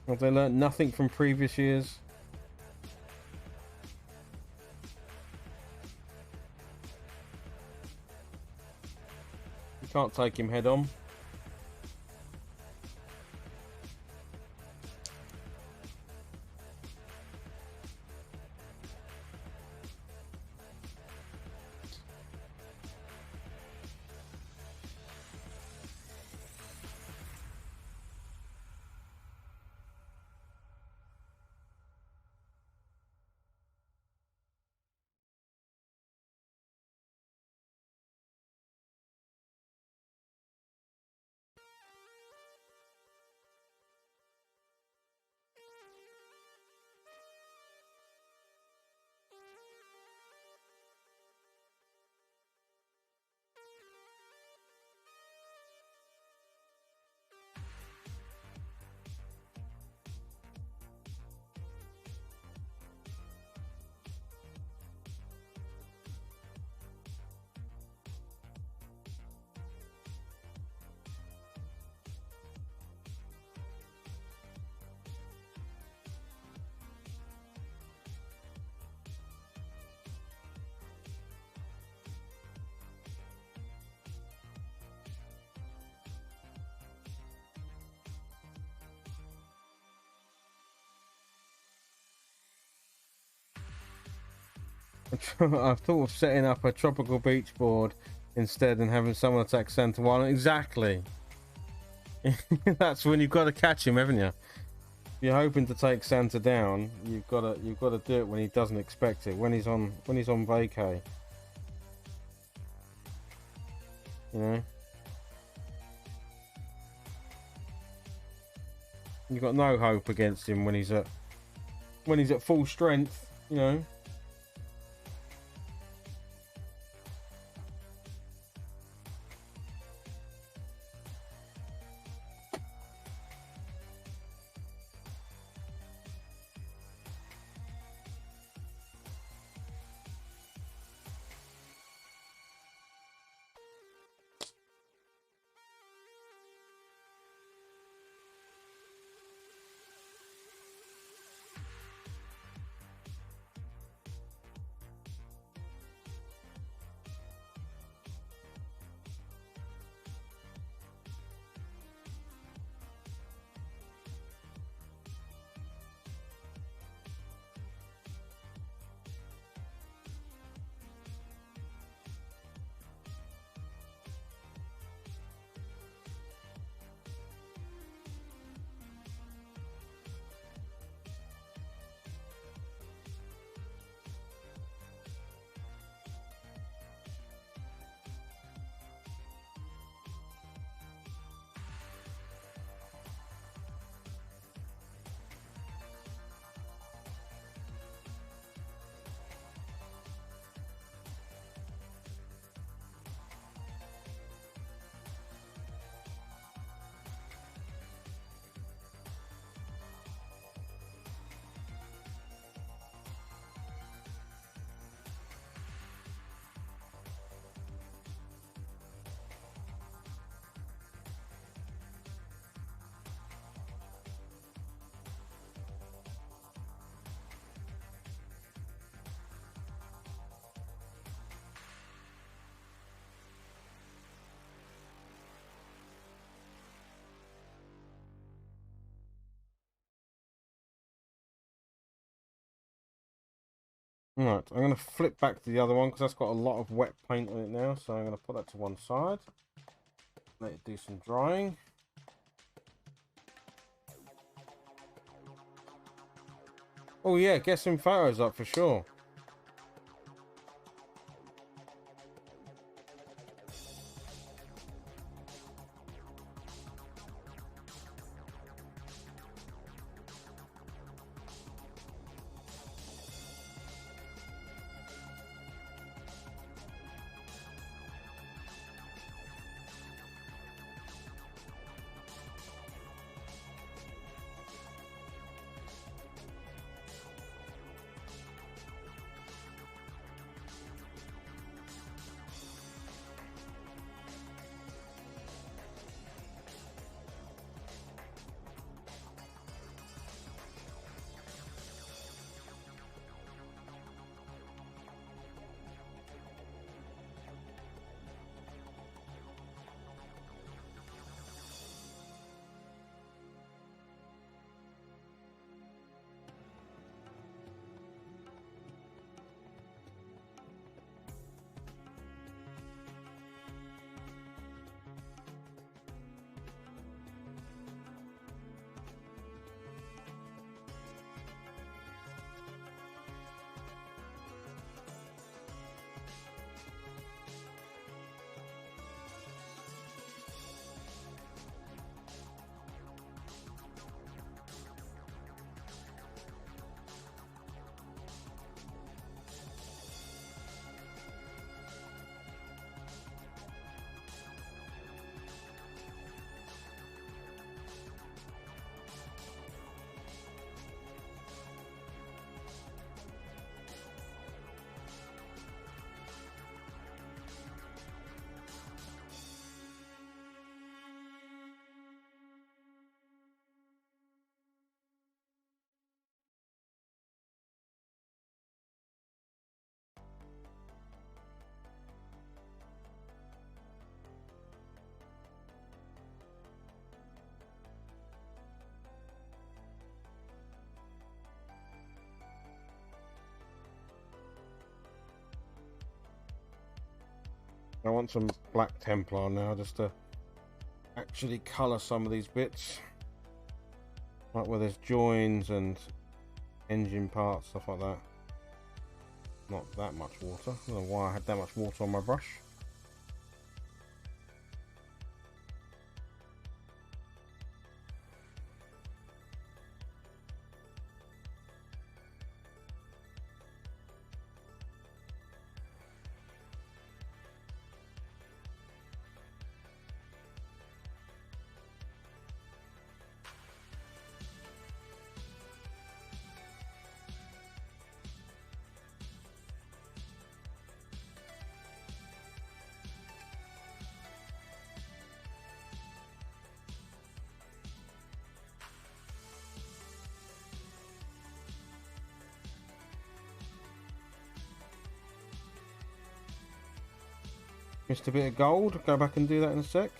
Have they learnt nothing from previous years? You can't take him head on. I've thought of setting up a tropical beach board instead and having someone attack Santa while exactly. That's when you've got to catch him, haven't you? If you're hoping to take Santa down, you've got to do it when he doesn't expect it. When he's on vacay. You know. You've got no hope against him when he's at full strength, you know. Right, I'm going to flip back to the other one because that's got a lot of wet paint on it now. So I'm going to put that to one side. Let it do some drying. Oh yeah, get some photos up for sure. I want some black Templar now just to actually colour some of these bits. Like where there's joins and engine parts, stuff like that. Not that much water. I don't know why I had that much water on my brush. Missed a bit of gold. Go back and do that in a sec.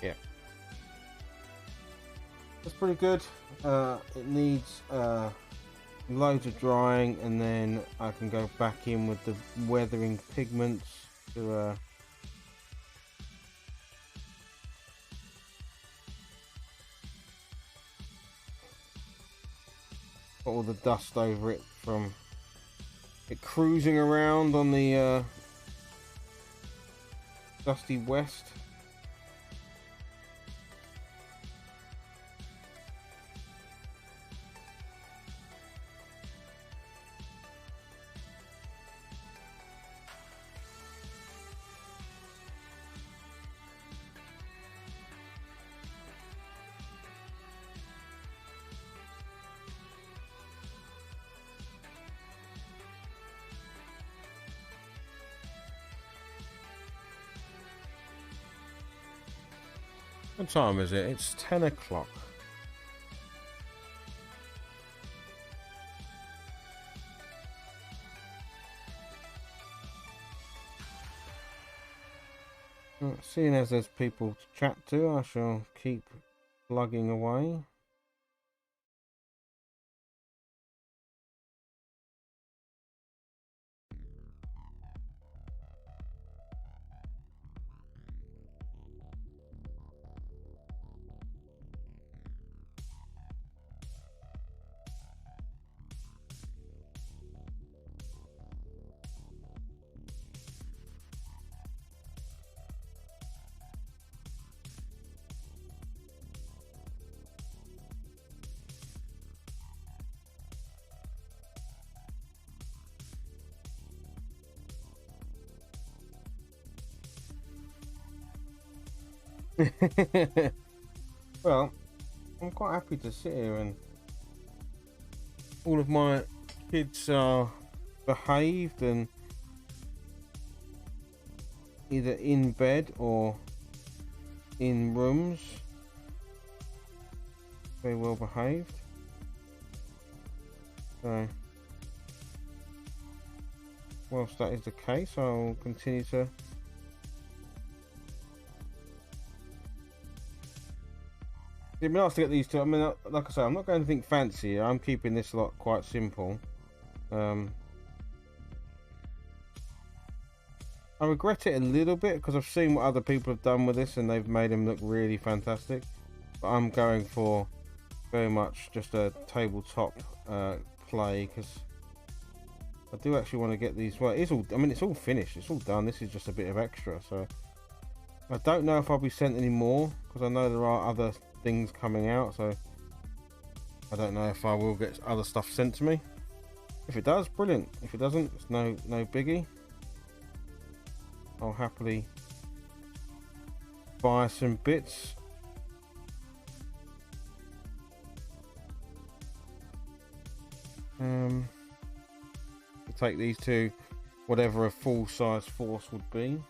Yeah, that's pretty good. It needs loads of drying, and then I can go back in with the weathering pigments to put all the dust over it from it cruising around on the dusty west. What time is it? It's 10 o'clock. Seeing as there's people to chat to, I shall keep plugging away. Well, I'm quite happy to sit here, and all of my kids are behaved and either in bed or in rooms. Very well behaved. So, whilst that is the case, I'll continue to it'd be nice to get these two. I mean, like I say, I'm not going to think fancy. I'm keeping this lot quite simple. I regret it a little bit because I've seen what other people have done with this and they've made them look really fantastic. But I'm going for very much just a tabletop play because I do actually want to get these. Well, it's all. I mean, it's all finished. It's all done. This is just a bit of extra. So I don't know if I'll be sent any more because I know there are other things coming out, so I don't know if I will get other stuff sent to me. If it does, brilliant. If it doesn't, it's no biggie. I'll happily buy some bits. To take these to whatever a full-size force would be.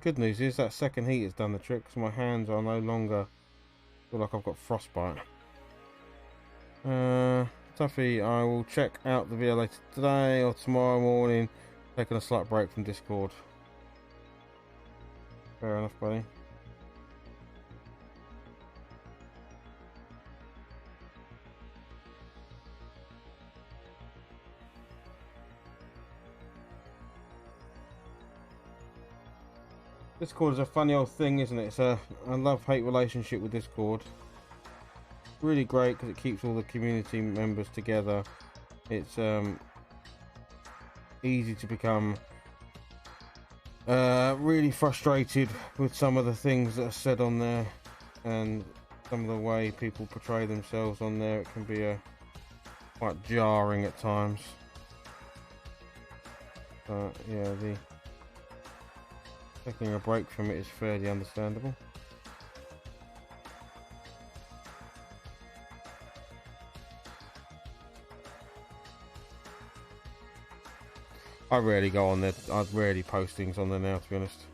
Good news is that second heat has done the trick, because my hands are no longer feel like I've got frostbite. Tuffy, I will check out the video later today or tomorrow morning, taking a slight break from Discord. Fair enough, buddy. Discord is a funny old thing, isn't it? It's a love-hate relationship with Discord. Really great because it keeps all the community members together. It's easy to become really frustrated with some of the things that are said on there, and some of the way people portray themselves on there. It can be quite jarring at times. Yeah, taking a break from it is fairly understandable. I rarely go on there. I rarely post things on there now, to be honest.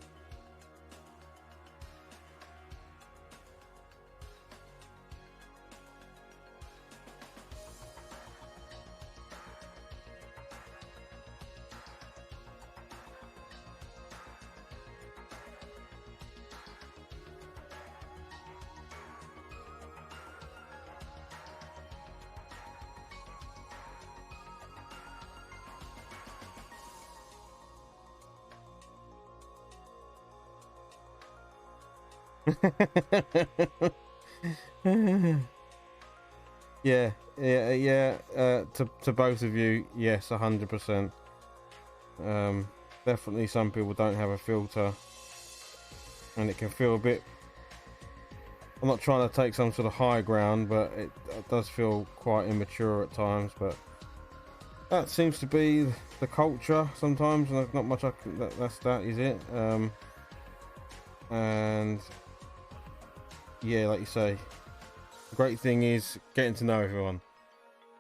Yeah. To both of you, yes, 100%. Definitely, some people don't have a filter, and it can feel a bit. I'm not trying to take some sort of high ground, but it does feel quite immature at times. But that seems to be the culture sometimes, and there's not much I can. That is it. And yeah, like you say, the great thing is getting to know everyone.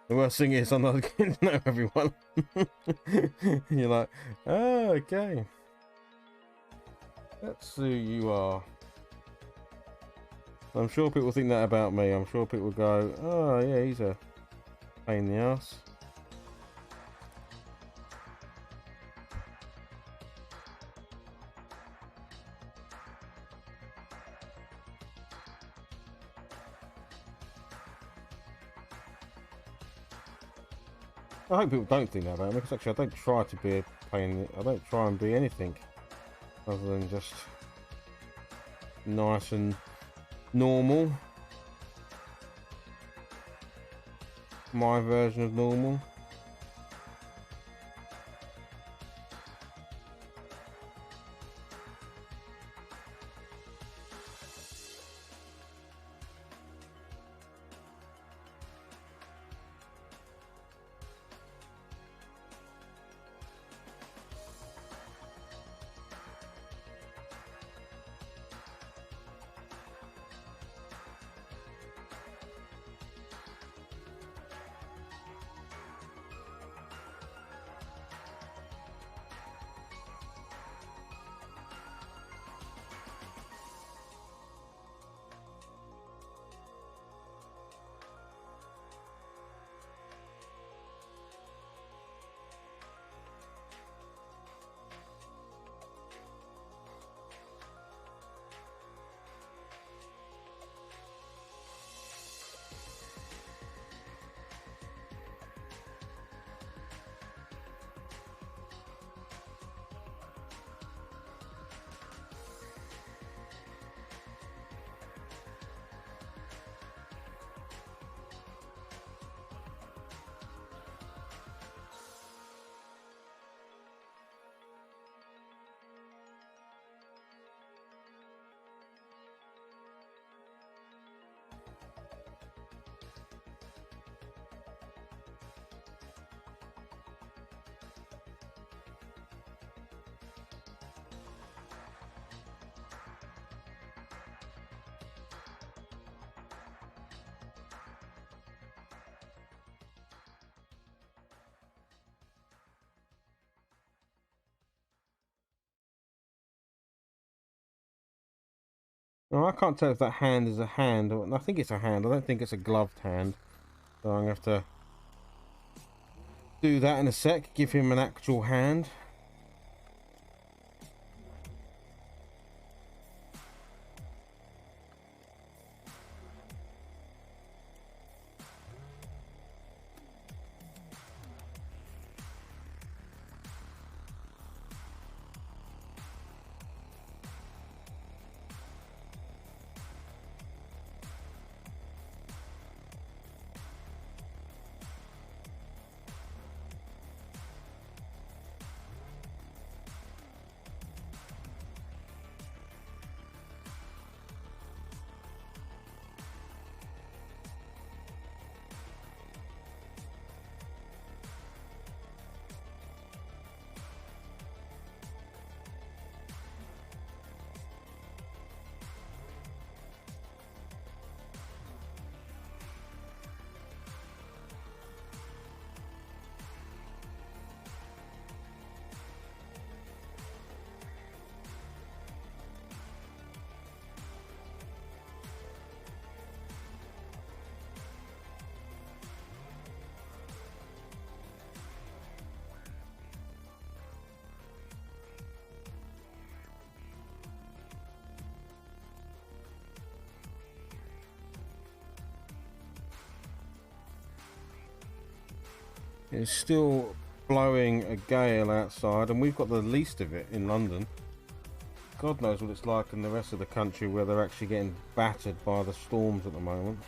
The worst thing is I'm not getting to know everyone. You're like, oh, okay. That's who you are. I'm sure people think that about me. I'm sure people go, oh yeah, he's a pain in the ass. I hope people don't think that about me, because actually I don't try to be a pain. I don't try and be anything other than just nice and normal. My version of normal. Now, I can't tell if that hand is a hand, or I think it's a hand. I don't think it's a gloved hand. So I'm going to have to do that in a sec, give him an actual hand. It's still blowing a gale outside, and we've got the least of it in London. God knows what it's like in the rest of the country where they're actually getting battered by the storms at the moment.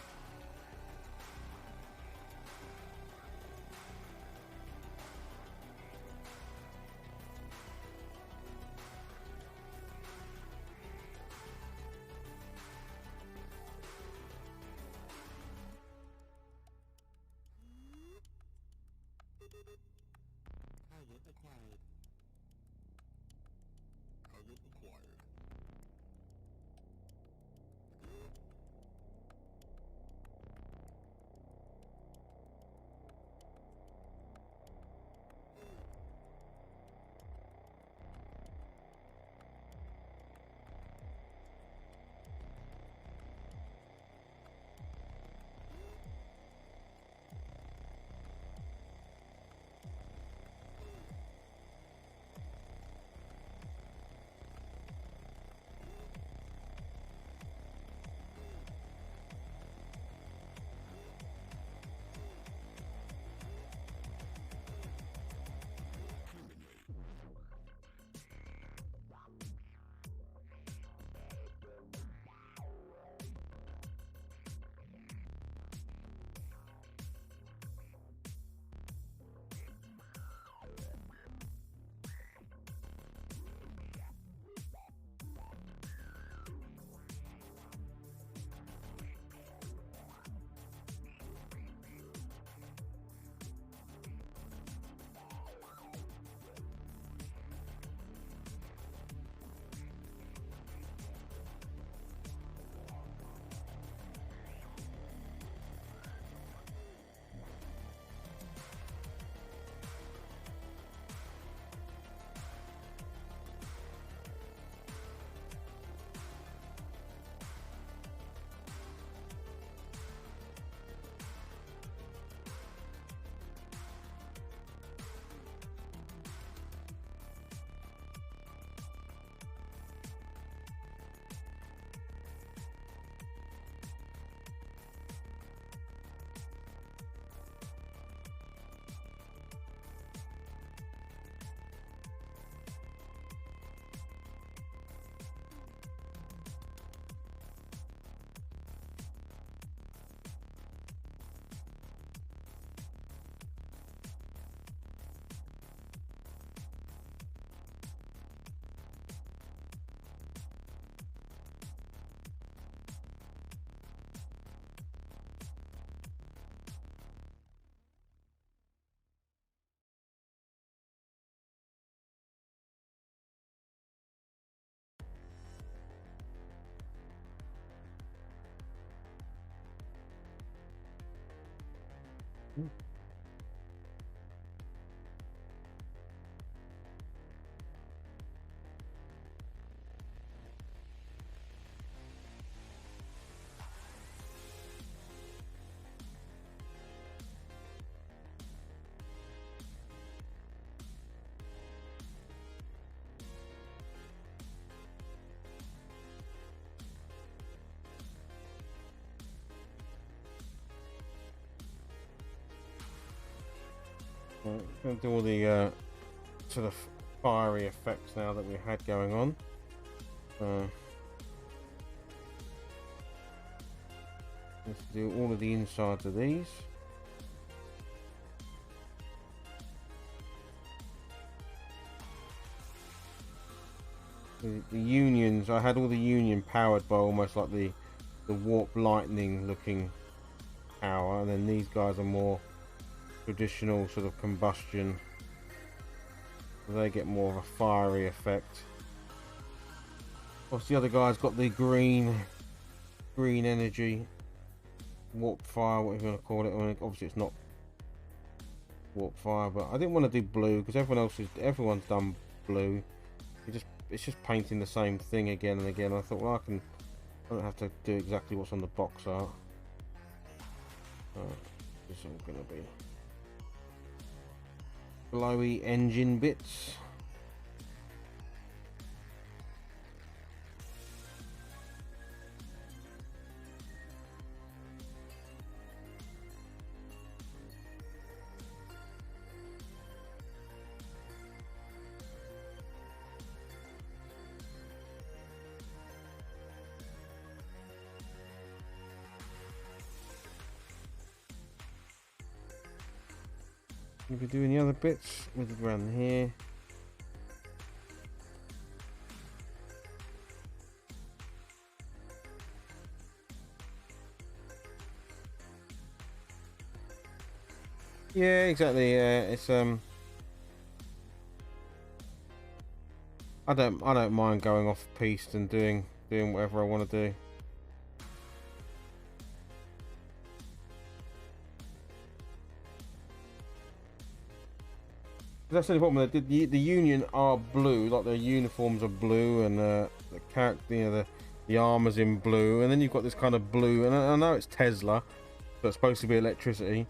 Going to do all the sort of fiery effects now that we had going on. Let's do all of the insides of these. The unions, I had all the union powered by almost like the warp lightning looking power, and then these guys are more traditional sort of combustion. They get more of a fiery effect. Of course, the other guy's got the green energy, warp fire, whatever you want to call it. I mean, obviously it's not warp fire, but I didn't want to do blue because everyone's done blue. It's just painting the same thing again and again. I thought, well, I don't have to do exactly what's on the box art. It's all gonna be glowy engine bits. If we do any other bits, we'll go around here. Yeah, exactly. It's I don't mind going off piste and doing whatever I want to do. That's the only problem. The Union are blue, like their uniforms are blue, and the character, you know, the armor's in blue, and then you've got this kind of blue. And I know it's Tesla, so it's supposed to be electricity,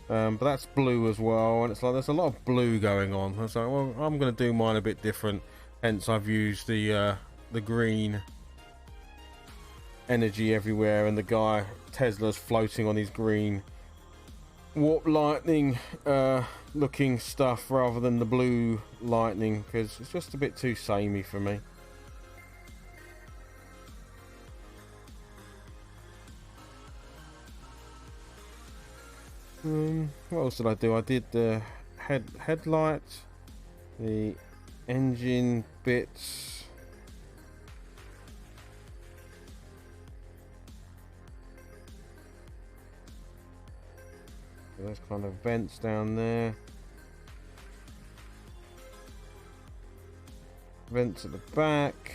but that's blue as well. And it's like there's a lot of blue going on. It's like, well, I'm going to do mine a bit different. Hence, I've used the green energy everywhere, and the guy Tesla's floating on his green warp lightning looking stuff rather than the blue lightning, because it's just a bit too samey for me. What else did I do? I did the headlight, the engine bits. There's kind of vents down there. Vents at the back.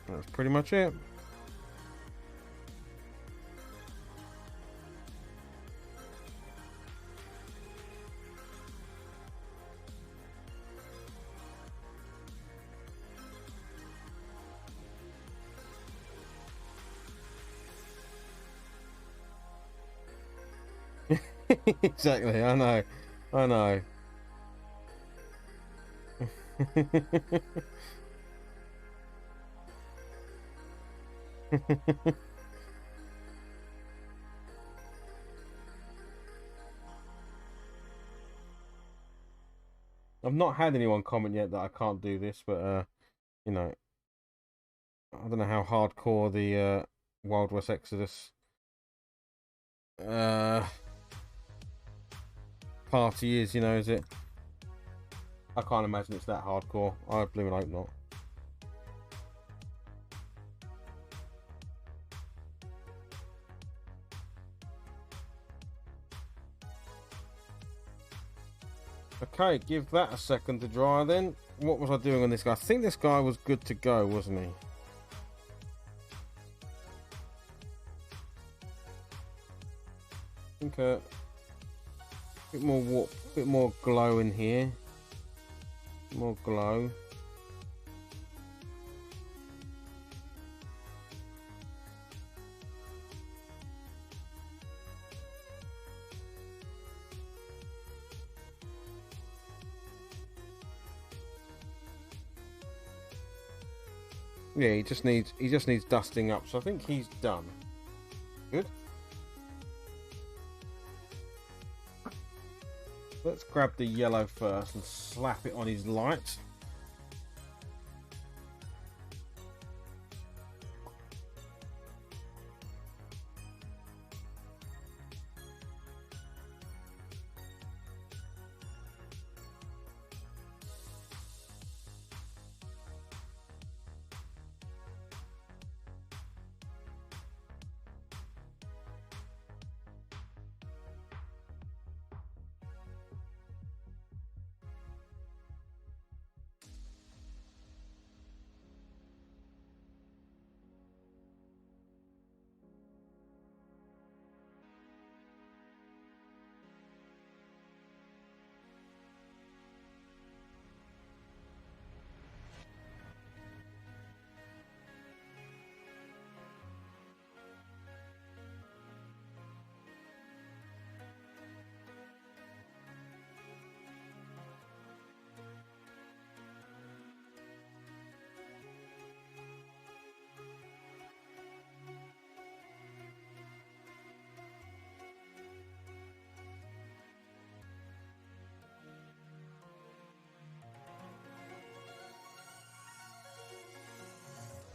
That's pretty much it. Exactly, I know. I've not had anyone comment yet that I can't do this, but you know, I don't know how hardcore the Wild West Exodus party is, you know, is it? I can't imagine it's that hardcore. I blooming hope not. Okay, give that a second to dry then. What was I doing on this guy? I think this guy was good to go, wasn't he? I think a bit more warp, bit more glow in here. More glow. Yeah, he just needs dusting up. So I think he's done. Good. Let's grab the yellow first and slap it on his light.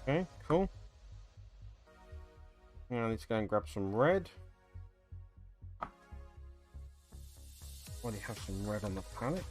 Okay, cool. Now I need to go and grab some red. Already have some red on the palette.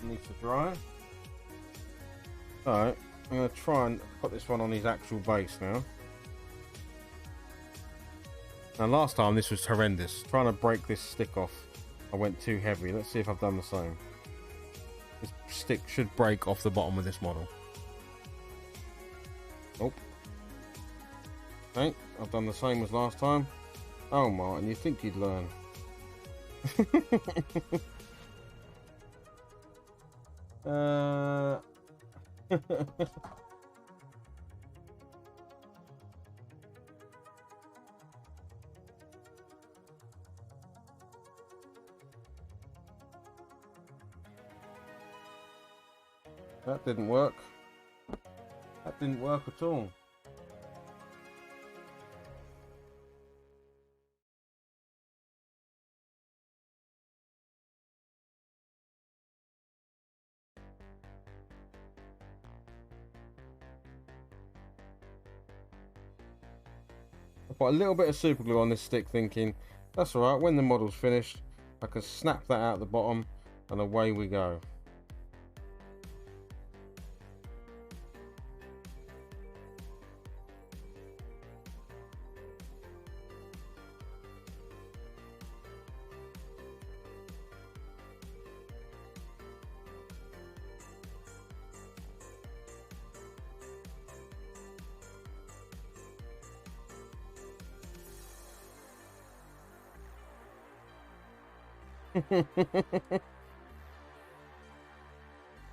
Needs to dry. Alright, I'm going to try and put this one on his actual base now. Now last time this was horrendous. Trying to break this stick off, I went too heavy. Let's see if I've done the same. This stick should break off the bottom of this model. Nope. Okay, I've done the same as last time. Oh Martin, you think you'd learn. That didn't work. That didn't work at all. I put a little bit of super glue on this stick thinking, that's alright, when the model's finished, I can snap that out the bottom and away we go.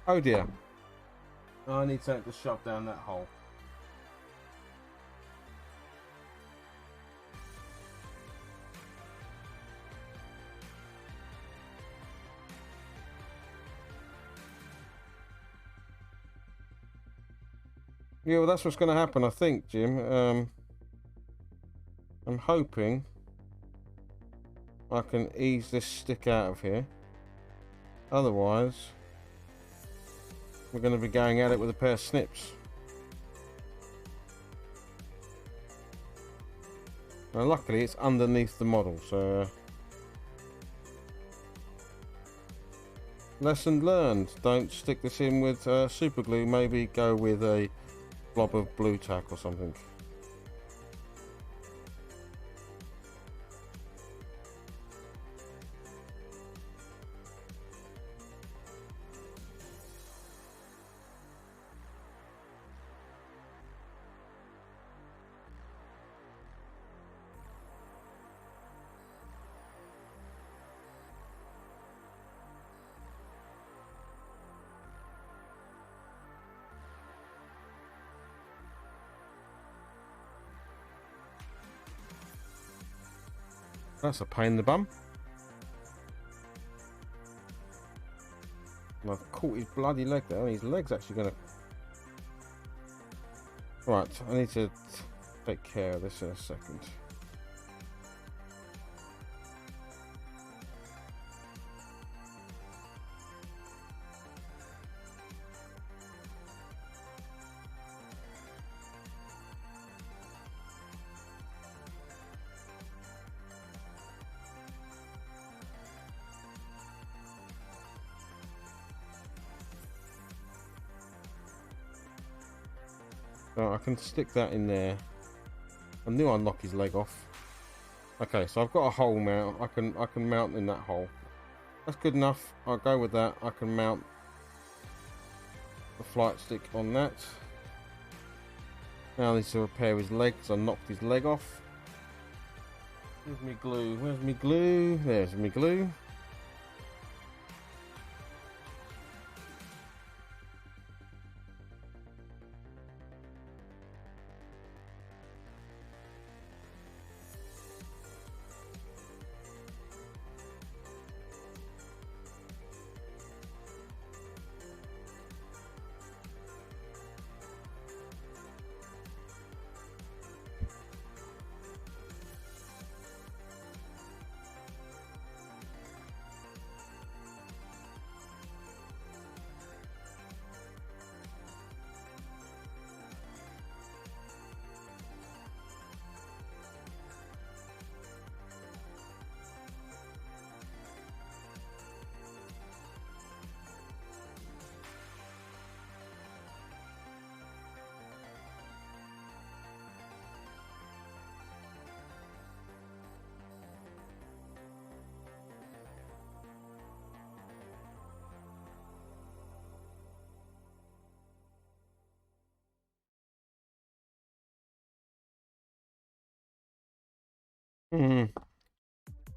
Oh dear. I need something to shove down that hole. Yeah, well, that's what's going to happen, I think, Jim. I'm hoping I can ease this stick out of here. Otherwise, we're going to be going at it with a pair of snips. Now, luckily, it's underneath the model, so... lesson learned. Don't stick this in with super glue. Maybe go with a blob of blue tack or something. That's a pain in the bum. And I've caught his bloody leg there. His leg's actually going to... Right, I need to take care of this in a second. So I can stick that in there. I knew I'd knock his leg off. Okay, so I've got a hole mount. I can mount in that hole. That's good enough. I'll go with that. I can mount the flight stick on that. Now I need to repair his leg because I knocked his leg off. Where's my glue? Where's my glue? There's my glue.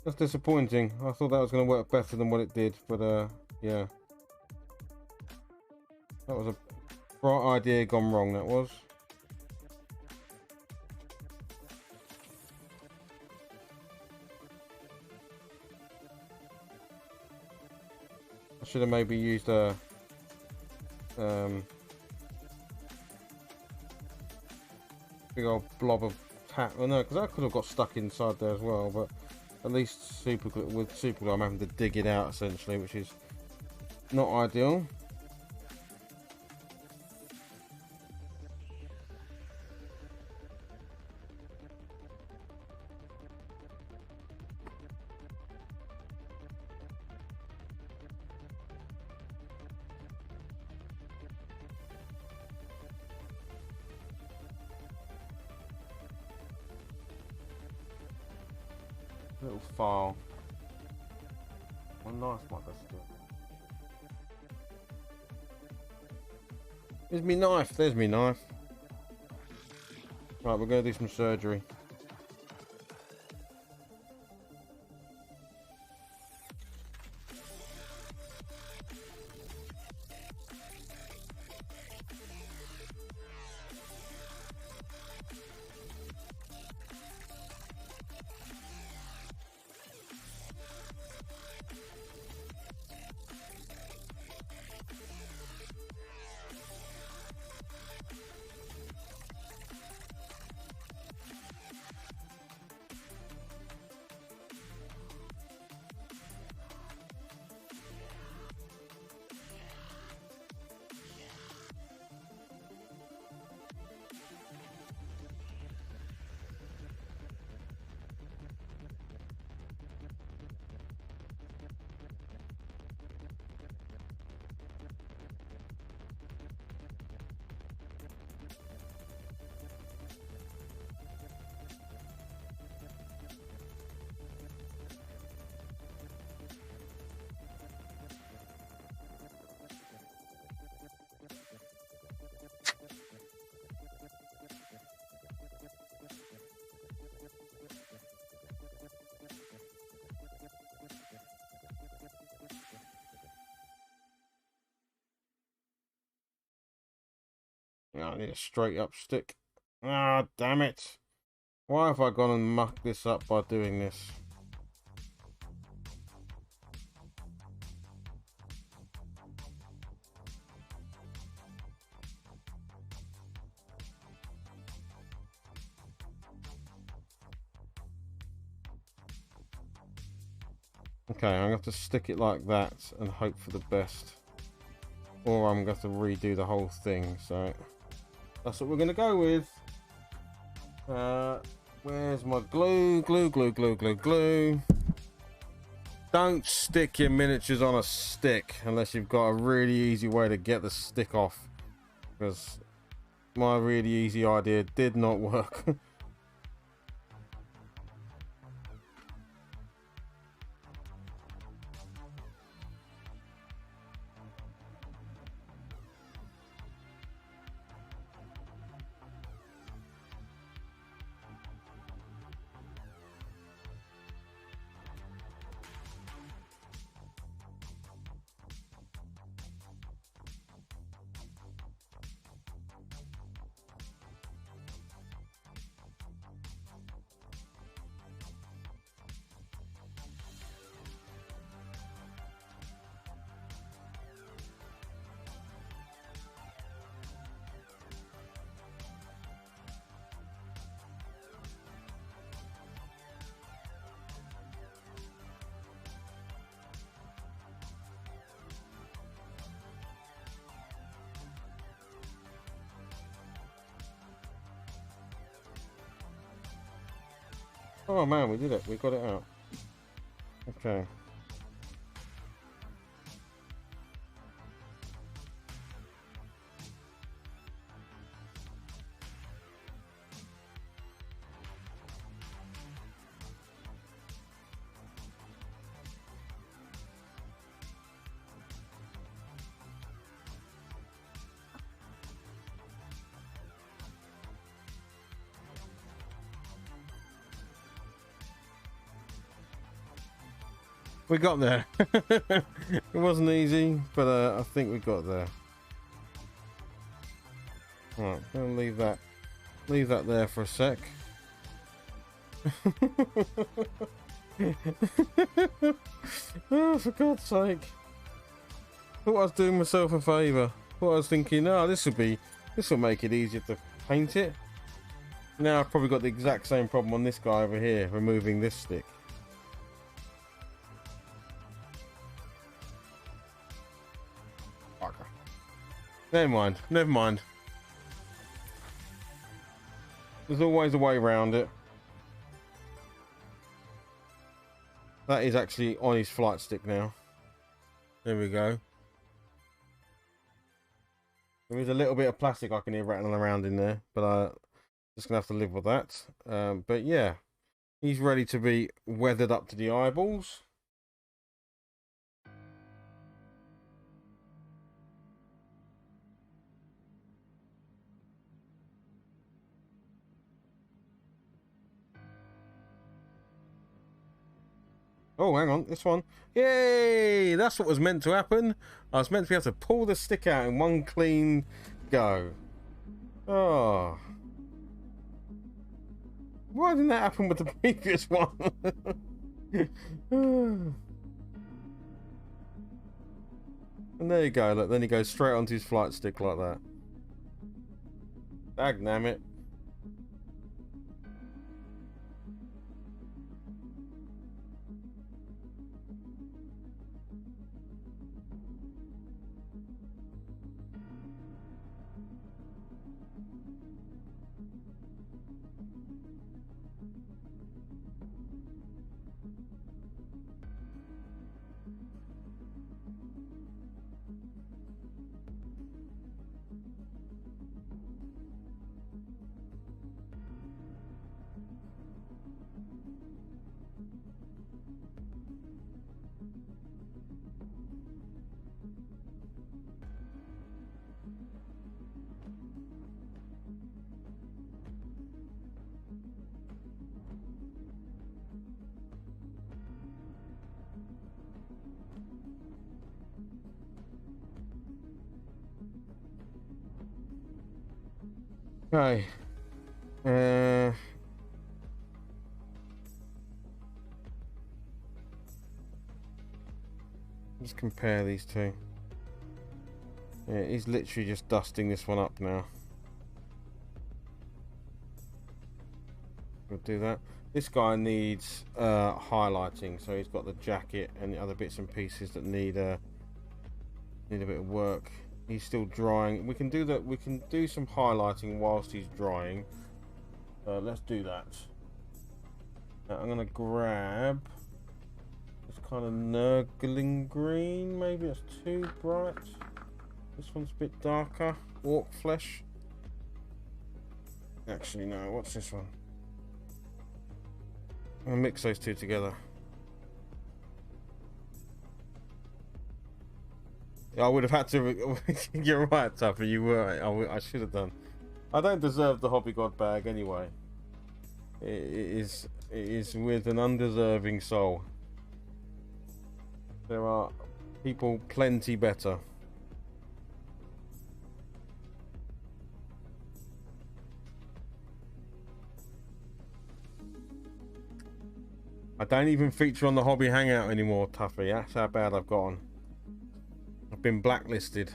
That's disappointing. I thought that was going to work better than what it did, but yeah. That was a bright idea gone wrong, that was. I should have maybe used a big old blob of tack. Well, no, because that could have got stuck inside there as well, but at least with super glue I'm having to dig it out essentially, which is not ideal. Little file. One nice one, that's good. There's me knife. There's me knife. Right, we're going to do some surgery. I need a straight up stick. Ah, damn it. Why have I gone and mucked this up by doing this? Okay, I'm going to have to stick it like that and hope for the best. Or I'm going to have to redo the whole thing, so that's what we're going to go with. Where's my glue? Glue. Don't stick your miniatures on a stick unless you've got a really easy way to get the stick off. Because my really easy idea did not work. Oh man, we did it. We got it out. Okay. We got there. It wasn't easy, but I think we got there. Alright, gonna leave that there for a sec. Oh, for God's sake. Thought I was doing myself a favour. Thought I was thinking, oh, this will make it easier to paint it. Now I've probably got the exact same problem on this guy over here, removing this stick. Never mind. There's always a way around it. That is actually on his flight stick now. There we go. There is a little bit of plastic I can hear rattling around in there, but just gonna have to live with that. But yeah, he's ready to be weathered up to the eyeballs. Oh, hang on, this one. Yay! That's what was meant to happen. I was meant to be able to pull the stick out in one clean go. Oh. Why didn't that happen with the previous one? And there you go, look, then he goes straight onto his flight stick like that. Dagnammit. Okay. Uh, let's compare these two. Yeah, he's literally just dusting this one up now. We'll do that. This guy needs highlighting, so he's got the jacket and the other bits and pieces that need a bit of work. He's still drying. We can do that. We can do some highlighting whilst he's drying. Let's do that. Now, I'm gonna grab this kind of nurgling green. Maybe it's too bright. This one's a bit darker. Orc flesh. Actually, no. What's this one? I'm gonna mix those two together. I would have had to. You're right, Tupper. You were. I should have done. I don't deserve the Hobby God bag anyway. It is with an undeserving soul. There are people plenty better. I don't even feature on the Hobby Hangout anymore, Tuffy. That's how bad I've gotten. I've been blacklisted.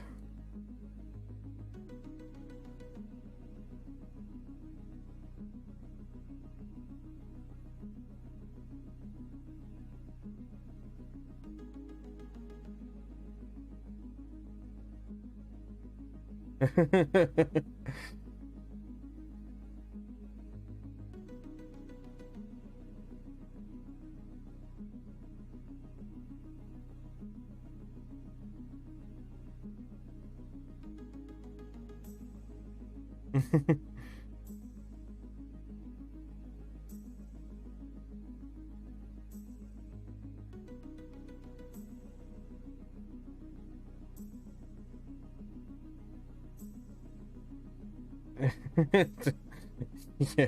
Yeah.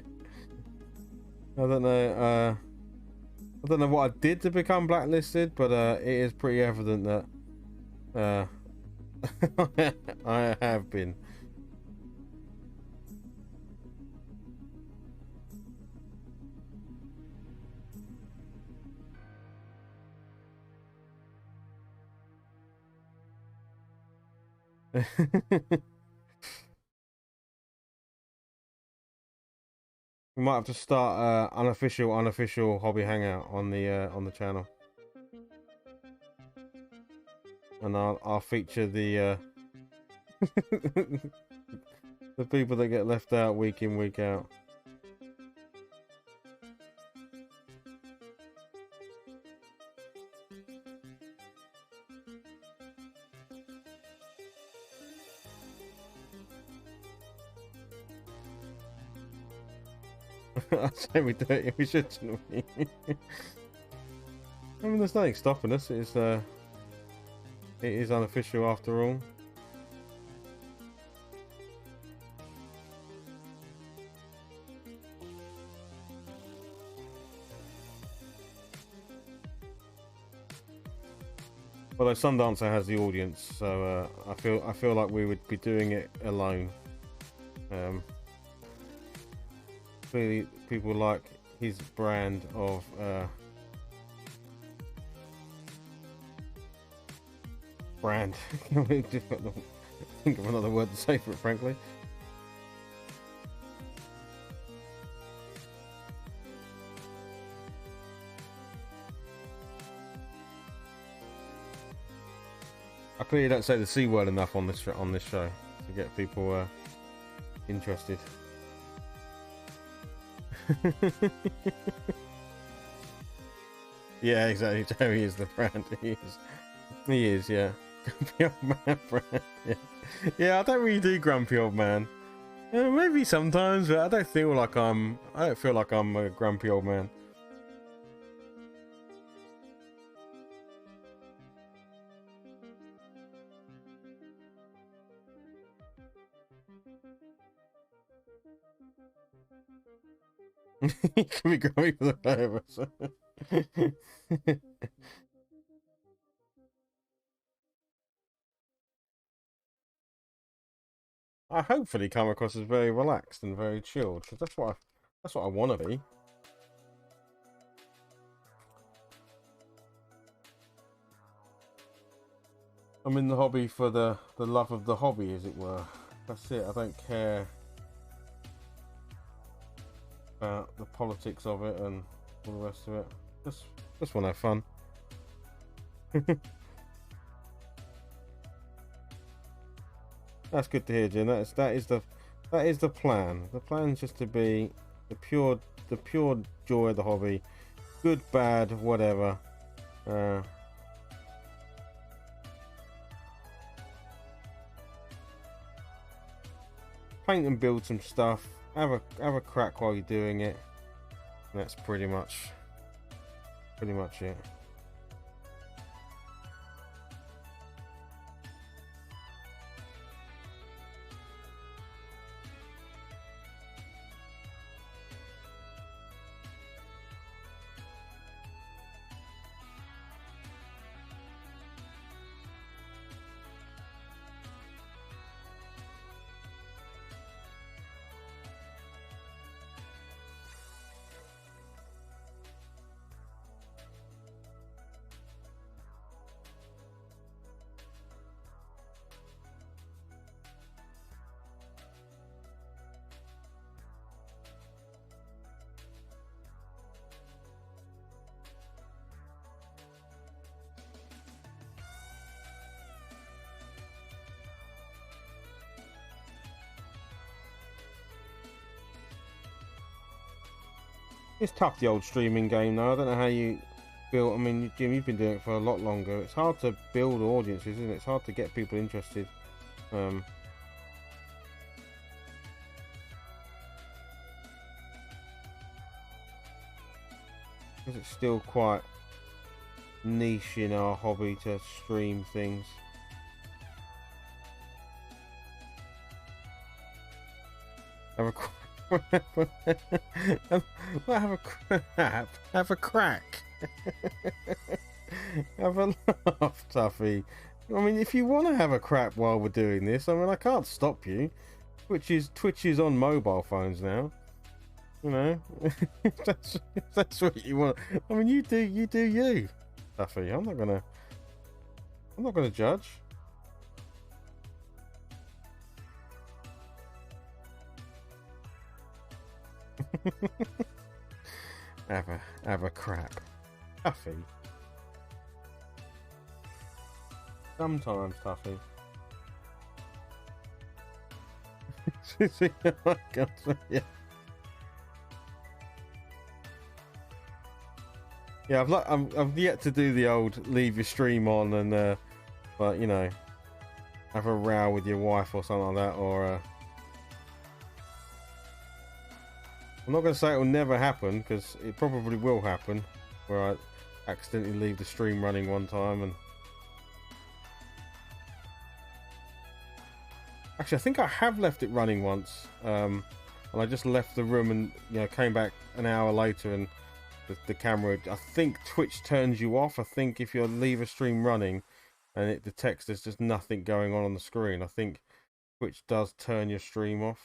I don't know. I don't know what I did to become blacklisted, but it is pretty evident that I have been. We might have to start unofficial hobby hangout on the channel, and I'll feature the the people that get left out week in, week out. I say we do it. We should. I mean, there's nothing stopping us. It is unofficial after all. Although Sundancer has the audience, so I feel like we would be doing it alone. Clearly, people like his brand of brand. Think of another word to say for it, frankly. I clearly don't say the C word enough on this show to get people interested. Yeah, exactly. Joey is the brand. He is. Yeah. Grumpy old man brand. Yeah. Yeah. I don't really do grumpy old man. Maybe sometimes, but I don't feel like I'm a grumpy old man. You can be grumpy for the both of us. I hopefully come across as very relaxed and very chilled, because that's what I want to be. I'm in the hobby for the love of the hobby, as it were. That's it. I don't care about the politics of it and all the rest of it. Just want to have fun. That's good to hear, Jim. That is the plan. The plan is just to be the pure joy of the hobby, good, bad, whatever. Paint and build some stuff. Have a crack while you're doing it. And that's pretty much it. It's tough, the old streaming game, though. I don't know how you build. I mean, Jim, you've been doing it for a lot longer. It's hard to build audiences, isn't it? It's hard to get people interested. Because it's still quite niche in our hobby to stream things. Have a have a crap. Have a crack. Have a laugh, Tuffy. I mean, if you want to have a crap while we're doing this, I mean, I can't stop you. Twitch is on mobile phones now. You know, that's what you want. I mean, you do you, Tuffy. I'm not gonna judge. have a crap, Tuffy. Sometimes, Tuffy. Yeah. Yeah, I've yet to do the old leave your stream on and but you know, have a row with your wife or something like that, or I'm not going to say it will never happen, because it probably will happen, where I accidentally leave the stream running one time. And actually, I think I have left it running once, and I just left the room and, you know, came back an hour later, and the camera, I think Twitch turns you off. I think if you leave a stream running and it detects there's just nothing going on the screen, I think Twitch does turn your stream off.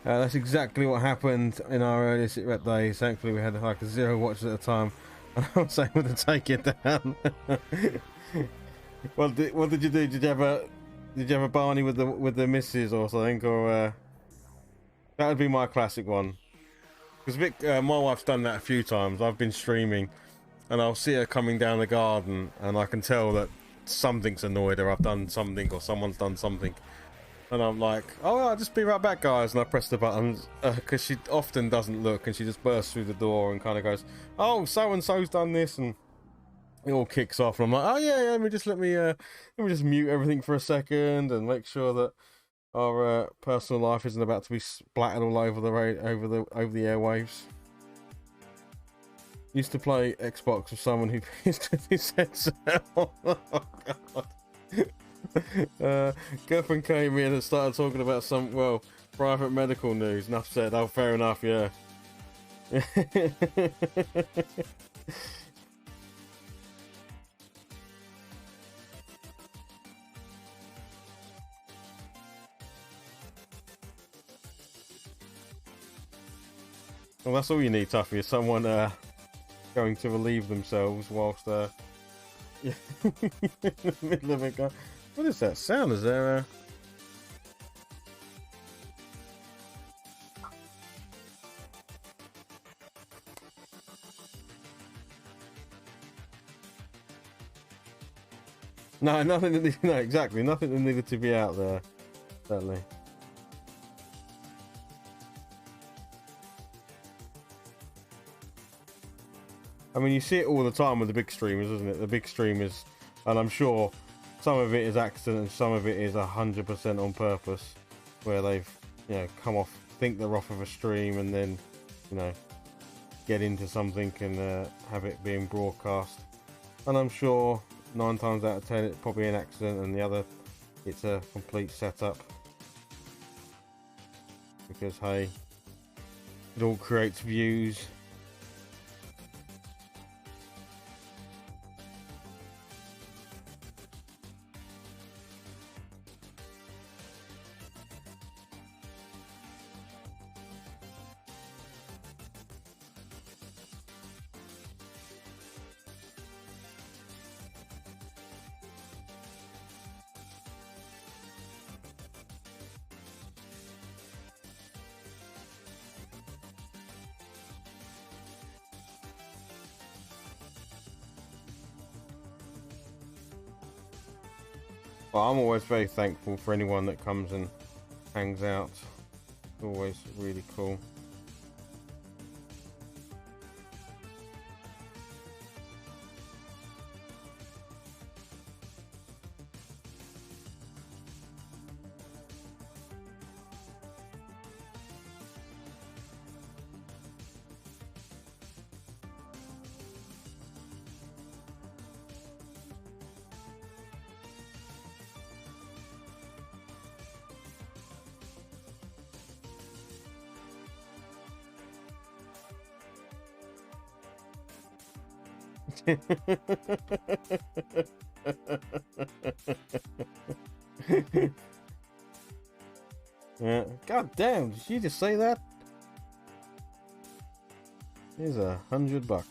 That's exactly what happened in our earlier sit rep days. Thankfully, we had like 0 watches at a time, and I was able to take it down. What did you do? Did you have a Barney with the missus or something, or that would be my classic one? Because my wife's done that a few times. I've been streaming, and I'll see her coming down the garden, and I can tell that something's annoyed her. I've done something, or someone's done something. And I'm like, oh, I'll just be right back, guys. And I press the buttons, because she often doesn't look, and she just bursts through the door and kind of goes, oh, so-and-so's done this, and it all kicks off. And I'm like, oh, yeah, let me just mute everything for a second and make sure that our personal life isn't about to be splattered all over over the airwaves. Used to play Xbox with someone who pissed with his headset. Oh, God. Girlfriend came in and started talking about some, well, private medical news. Enough said. Oh, fair enough, yeah. Well, that's all you need, Tuffy, is someone going to relieve themselves whilst in the middle of it. What is that sound? Is there No, nothing that no, exactly, nothing that needed to be out there. Certainly. I mean, you see it all the time with the big streamers, isn't it? The big streamers, and I'm sure some of it is accident and some of it is 100% on purpose, where they've, you know, come off, think they're off of a stream, and then, you know, get into something and have it being broadcast. And I'm sure 9 times out of 10 it's probably an accident, and the other it's a complete setup. Because hey, it all creates views. But I'm always very thankful for anyone that comes and hangs out. It's always really cool. Yeah. God damn, did she just say that? Here's $100.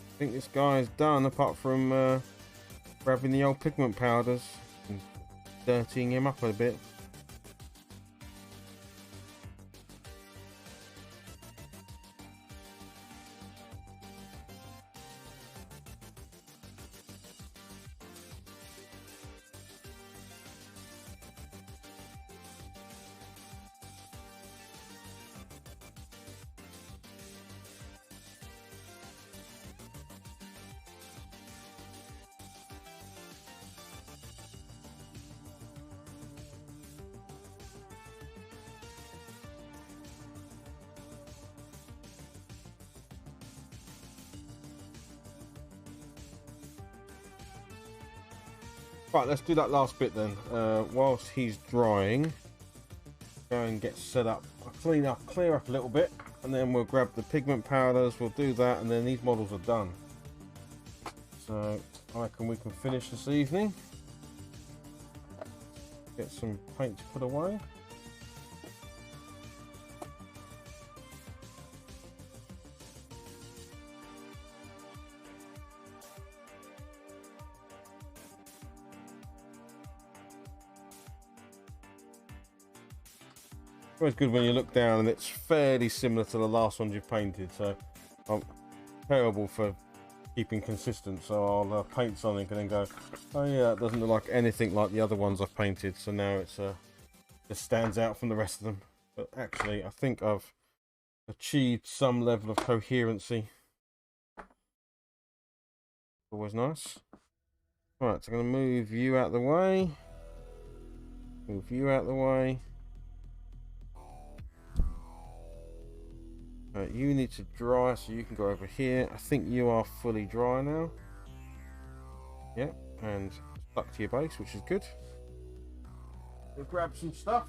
I think this guy's done, apart from grabbing the old pigment powders and dirtying him up a bit. Right, let's do that last bit then. Whilst he's drying, go and get set up. I'll clear up a little bit, and then we'll grab the pigment powders. We'll do that, and then these models are done. So I reckon we can finish this evening. Get some paint to put away. It's good when you look down and it's fairly similar to the last ones you've painted, so I'm terrible for keeping consistent, so I'll paint something and then go, oh yeah, it doesn't look like anything like the other ones I've painted, so now it's just stands out from the rest of them. But actually I think I've achieved some level of coherency. Always nice. Right, so I'm going to move you out the way, move you out the way. You need to dry, so you can go over here. I think you are fully dry now. Yep, and stuck to your base, which is good. We'll grab some stuff.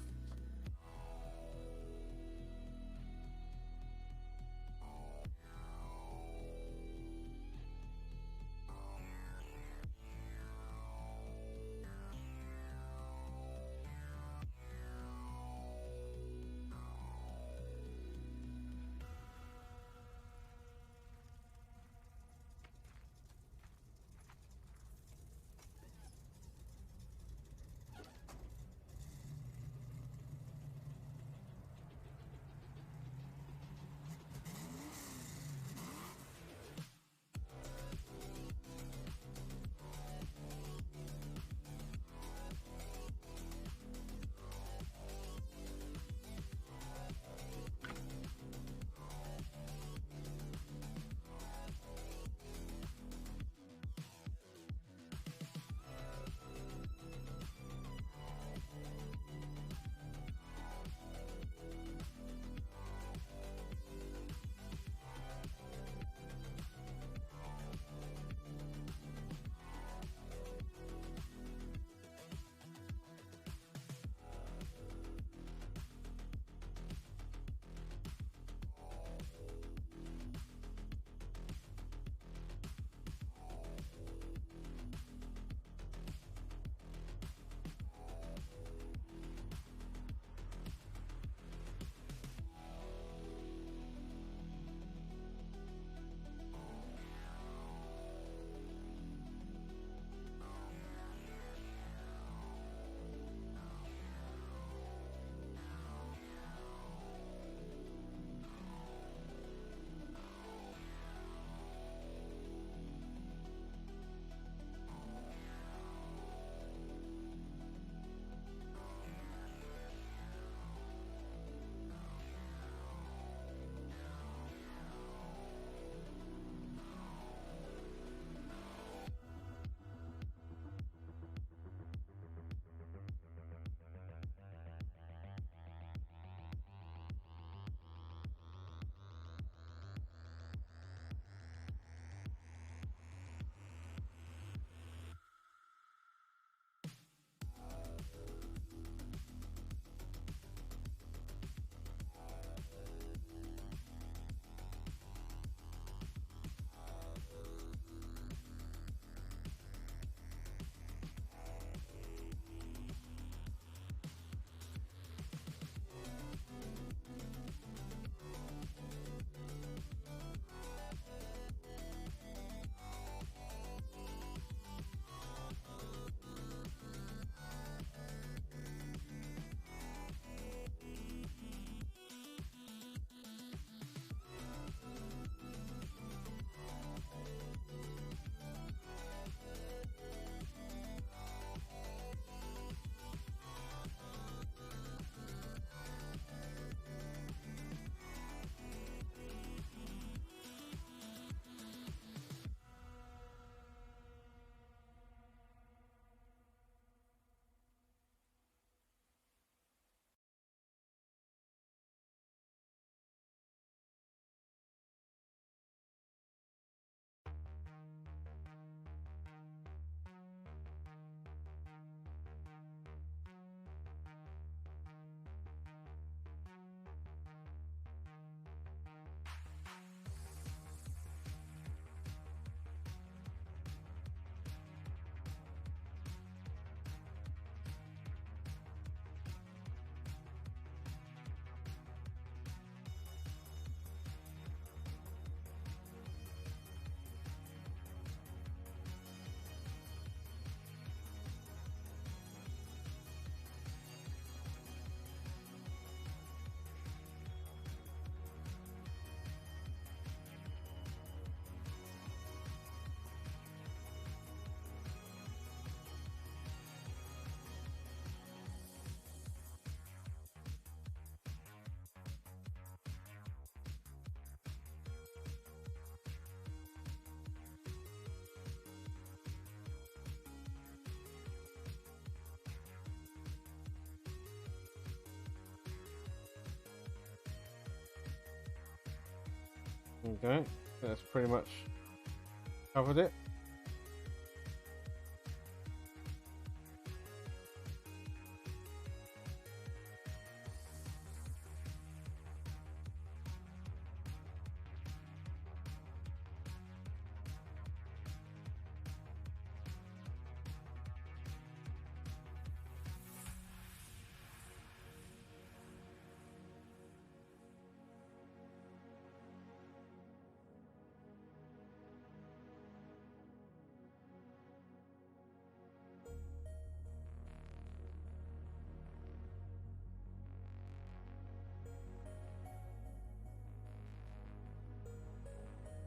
Okay, that's pretty much covered it.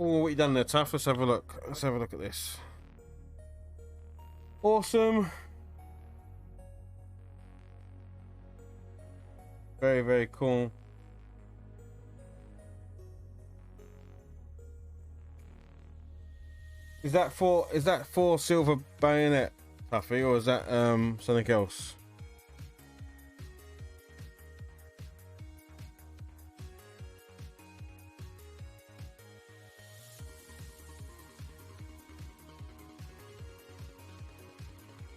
Oh, what you done there, Tough? Let's have a look. Let's have a look at this. Awesome. Very, very cool. Is that for Silver Bayonet, Tuffy, or is that something else?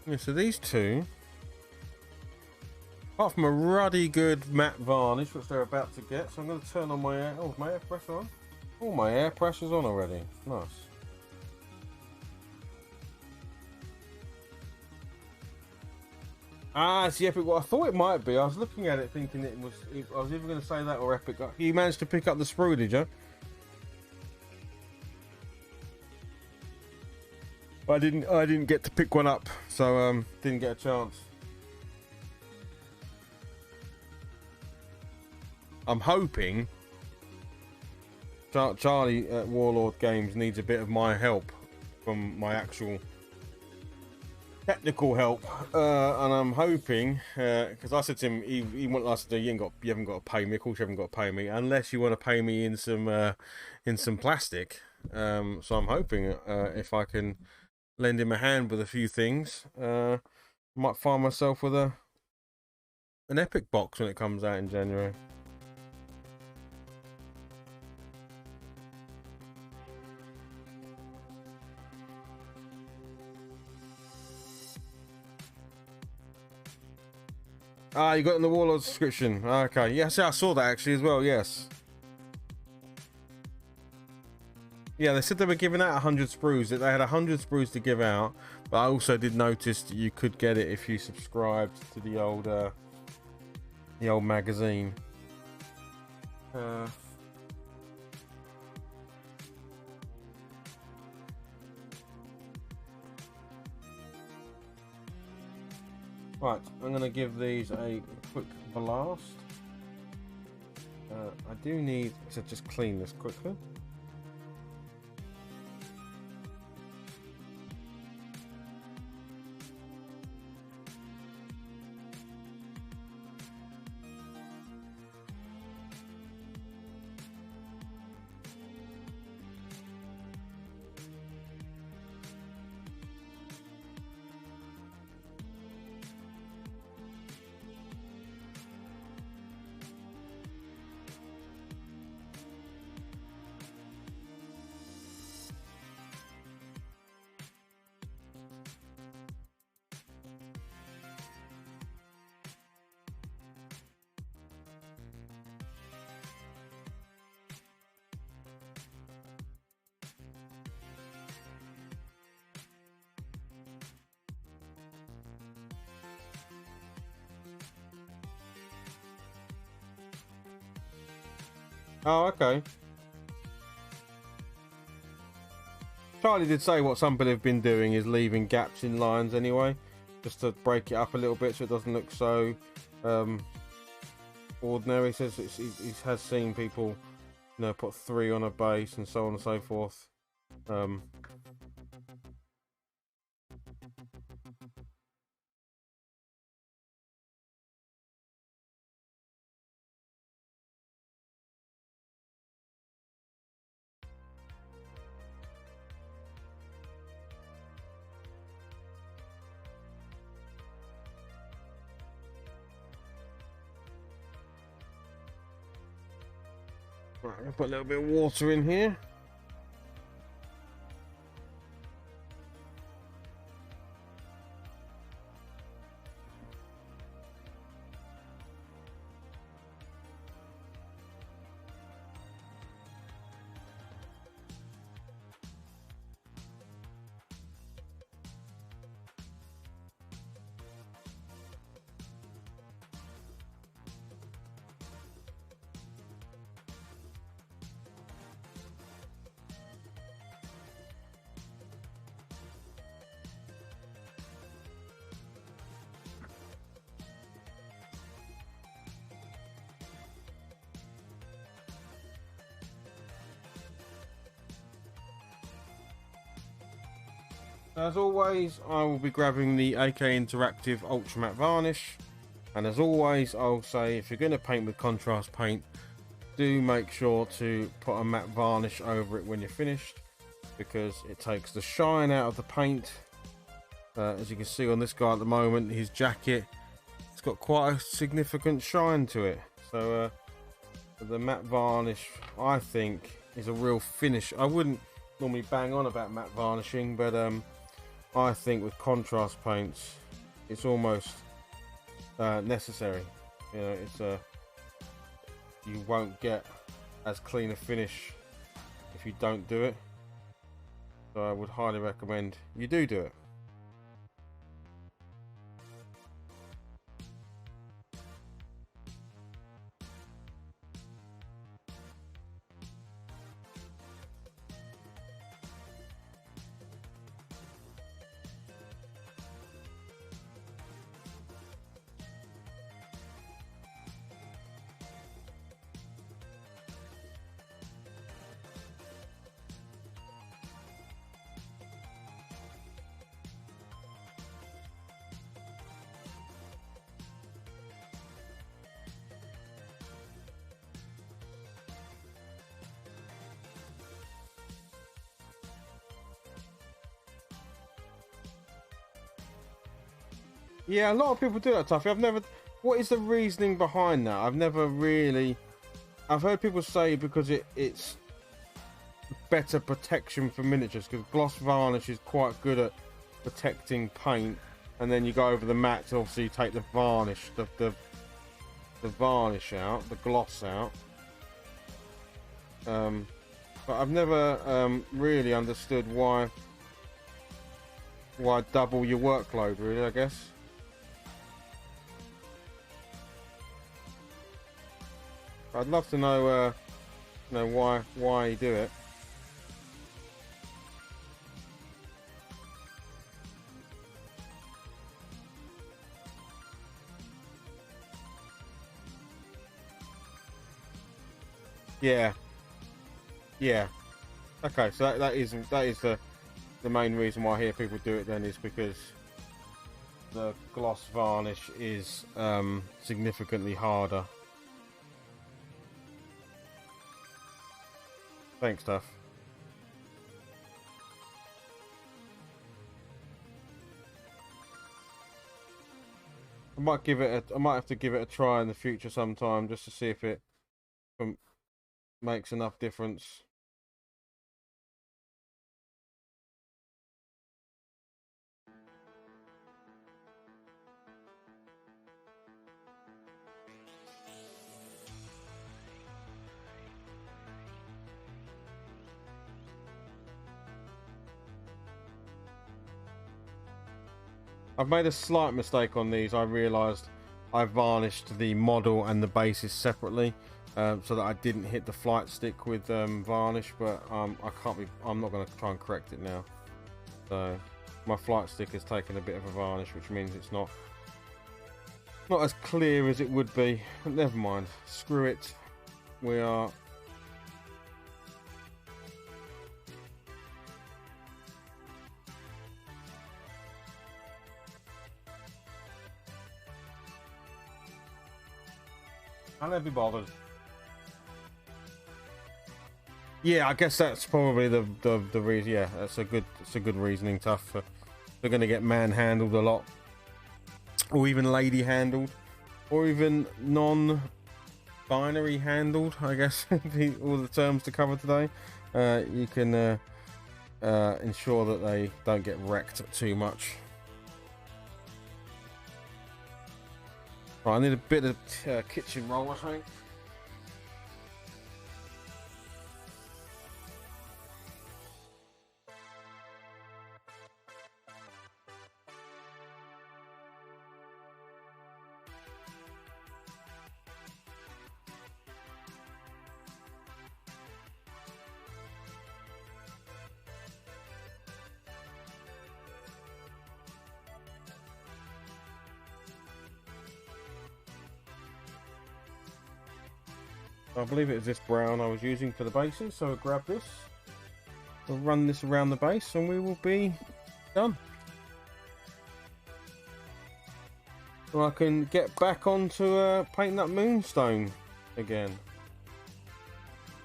Yeah, so these two, apart from a ruddy good matte varnish, which they're about to get, so I'm going to turn on my air. Oh, my air pressure on. Oh, my air pressure's on already. Nice. Ah, it's the Epic one. I thought it might be. I was looking at it thinking it was. I was either going to say that or Epic. You managed to pick up the sprue, did you? I didn't get to pick one up, so didn't get a chance. I'm hoping Charlie at Warlord Games needs a bit of my help from my actual technical help, and I'm hoping because I said to him, he wanted us to do. You haven't got to pay me. Of course, you haven't got to pay me unless you want to pay me in some plastic. So I'm hoping if I can lend him a hand with a few things, might find myself with an Epic box when it comes out in January. Ah, you got it in the Warlord subscription. Okay, yes, I saw that actually as well. Yes. Yeah, they said they were giving out 100 sprues. That they had 100 sprues to give out, but I also did notice that you could get it if you subscribed to the old magazine. Right, I'm gonna give these a quick blast. I do need to just clean this quickly. Oh, okay. Charlie did say what some people have been doing is leaving gaps in lines anyway, just to break it up a little bit so it doesn't look so ordinary. He says he has seen people, put 3 on a base and so on and so forth. Right, I'll put a little bit of water in here. As always, I will be grabbing the AK Interactive Ultra Matte Varnish, and as always, I'll say if you're going to paint with contrast paint, do make sure to put a matte varnish over it when you're finished, because it takes the shine out of the paint. As you can see on this guy at the moment, his jacket, it's got quite a significant shine to it. So the matte varnish, I think, is a real finish. I wouldn't normally bang on about matte varnishing, but I think with contrast paints, it's almost necessary. You know, it's you won't get as clean a finish if you don't do it. So I would highly recommend you do it. Yeah, a lot of people do that, Tuffy. I've never... What is the reasoning behind that? I've never really... I've heard people say because it's better protection for miniatures, because gloss varnish is quite good at protecting paint, and then you go over the matte, obviously you take the varnish, the varnish out, the gloss out. But I've never really understood why double your workload, really, I guess. I'd love to know, why you do it. Yeah. Okay, so that is the main reason why I hear people do it. Then is because the gloss varnish is significantly harder. Thanks, Tuff. I might have to give it a try in the future sometime, just to see if it makes enough difference. I've made a slight mistake on these. I realised I varnished the model and the bases separately, so that I didn't hit the flight stick with varnish. But I'm not going to try and correct it now. So my flight stick has taken a bit of a varnish, which means it's not as clear as it would be. But never mind. Screw it. We are. I'll never be bothered. Yeah, I guess that's probably the reason. Yeah, it's a good reasoning, Tuff. They're going to get manhandled a lot, or even lady handled, or even non binary handled, I guess, all the terms to cover today. You can ensure that they don't get wrecked too much. Right, I need a bit of kitchen roll, I think. I believe it was this brown I was using for the bases, so I'll grab this. We'll run this around the base and we will be done. So I can get back onto painting that moonstone again.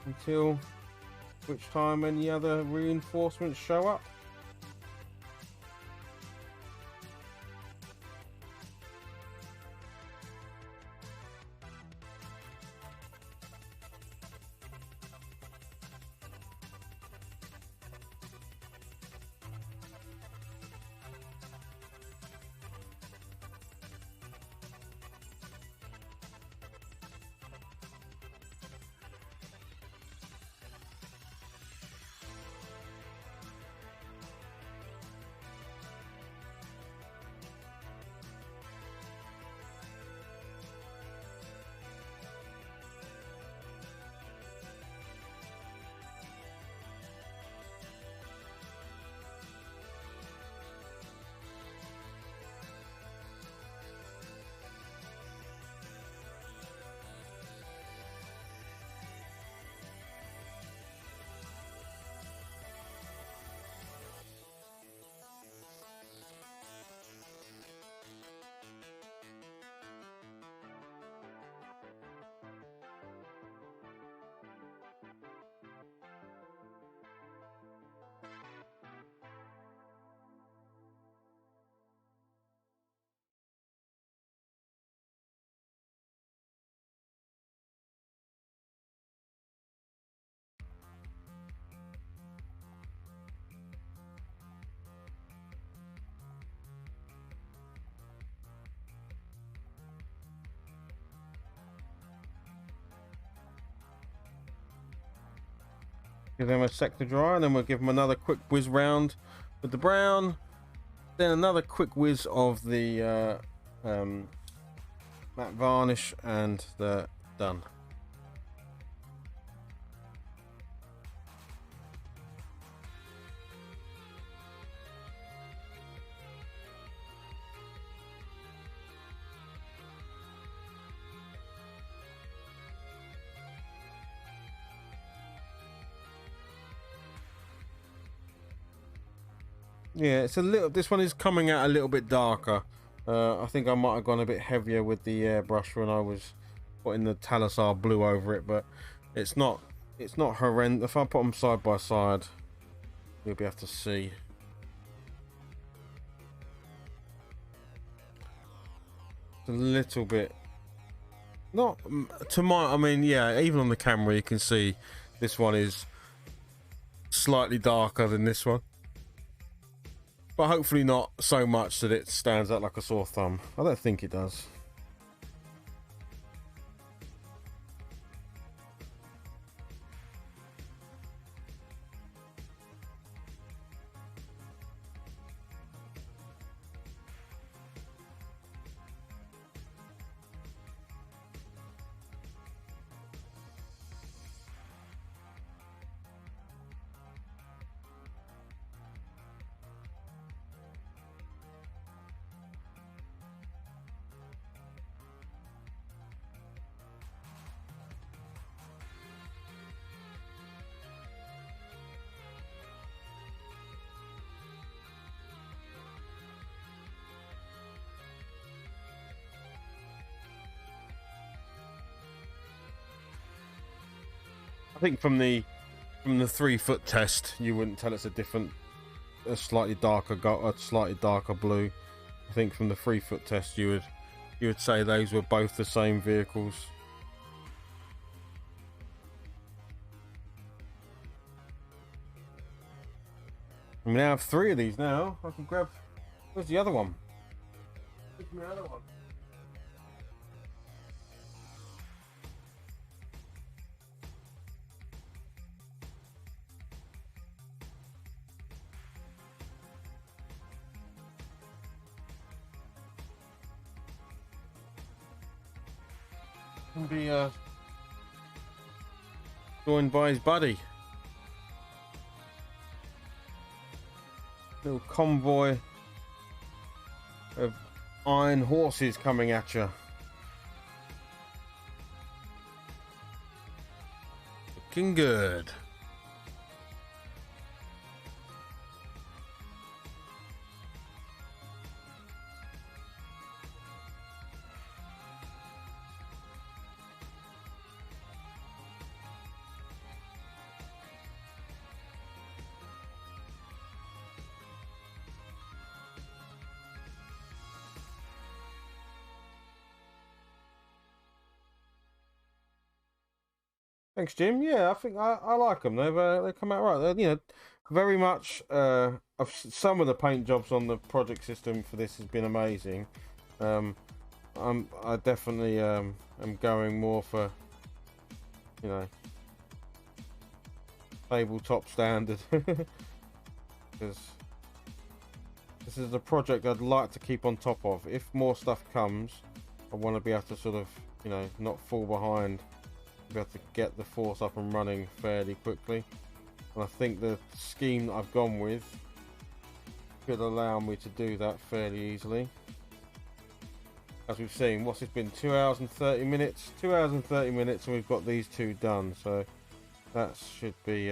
Until which time any other reinforcements show up. Give them a sec to dry, and then we'll give them another quick whiz round with the brown. Then another quick whiz of the matte varnish, and they're done. Yeah, it's a little. This one is coming out a little bit darker. I think I might have gone a bit heavier with the airbrush when I was putting the Talisar blue over it, but it's not. It's not horrendous. If I put them side by side, you'll be able to see. It's a little bit. Not to my. I mean, yeah. Even on the camera, you can see this one is slightly darker than this one. But hopefully not so much that it stands out like a sore thumb. I don't think it does. I think from the 3 foot test, you wouldn't tell it's a slightly darker blue. I think from the 3 foot test, you would say those were both the same vehicles. I mean, I have 3 of these now. I can grab. Where's the other one? Where's my other one? Can be joined by his buddy. Little convoy of iron horses coming at you. Looking good. Thanks, Jim. Yeah, I think I like them. They come out right. They're, very much. Of some of the paint jobs on the project system for this has been amazing. I definitely am going more for, tabletop standard because this is a project I'd like to keep on top of. If more stuff comes, I want to be able to sort of, not fall behind. Be able to get the force up and running fairly quickly, and I think the scheme that I've gone with could allow me to do that fairly easily. As we've seen, what's it been, 2 hours and 30 minutes? 2 hours and 30 minutes, and we've got these 2 done, so that should be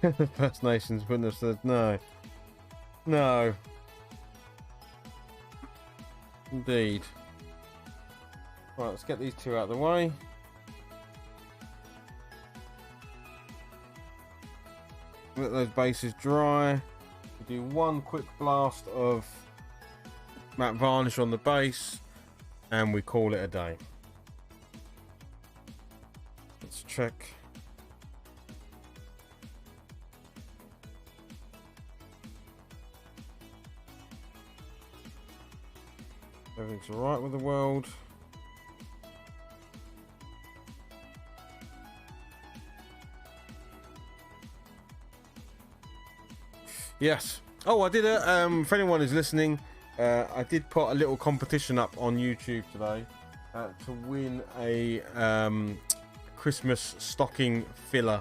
the First Nations wouldn't have said no. No. Indeed. Right, let's get these 2 out of the way. Let those bases dry. We do 1 quick blast of matte varnish on the base, and we call it a day. Let's check. Everything's alright with the world. Yes. Oh, I did for anyone who's listening, I did put a little competition up on YouTube today to win a Christmas stocking filler.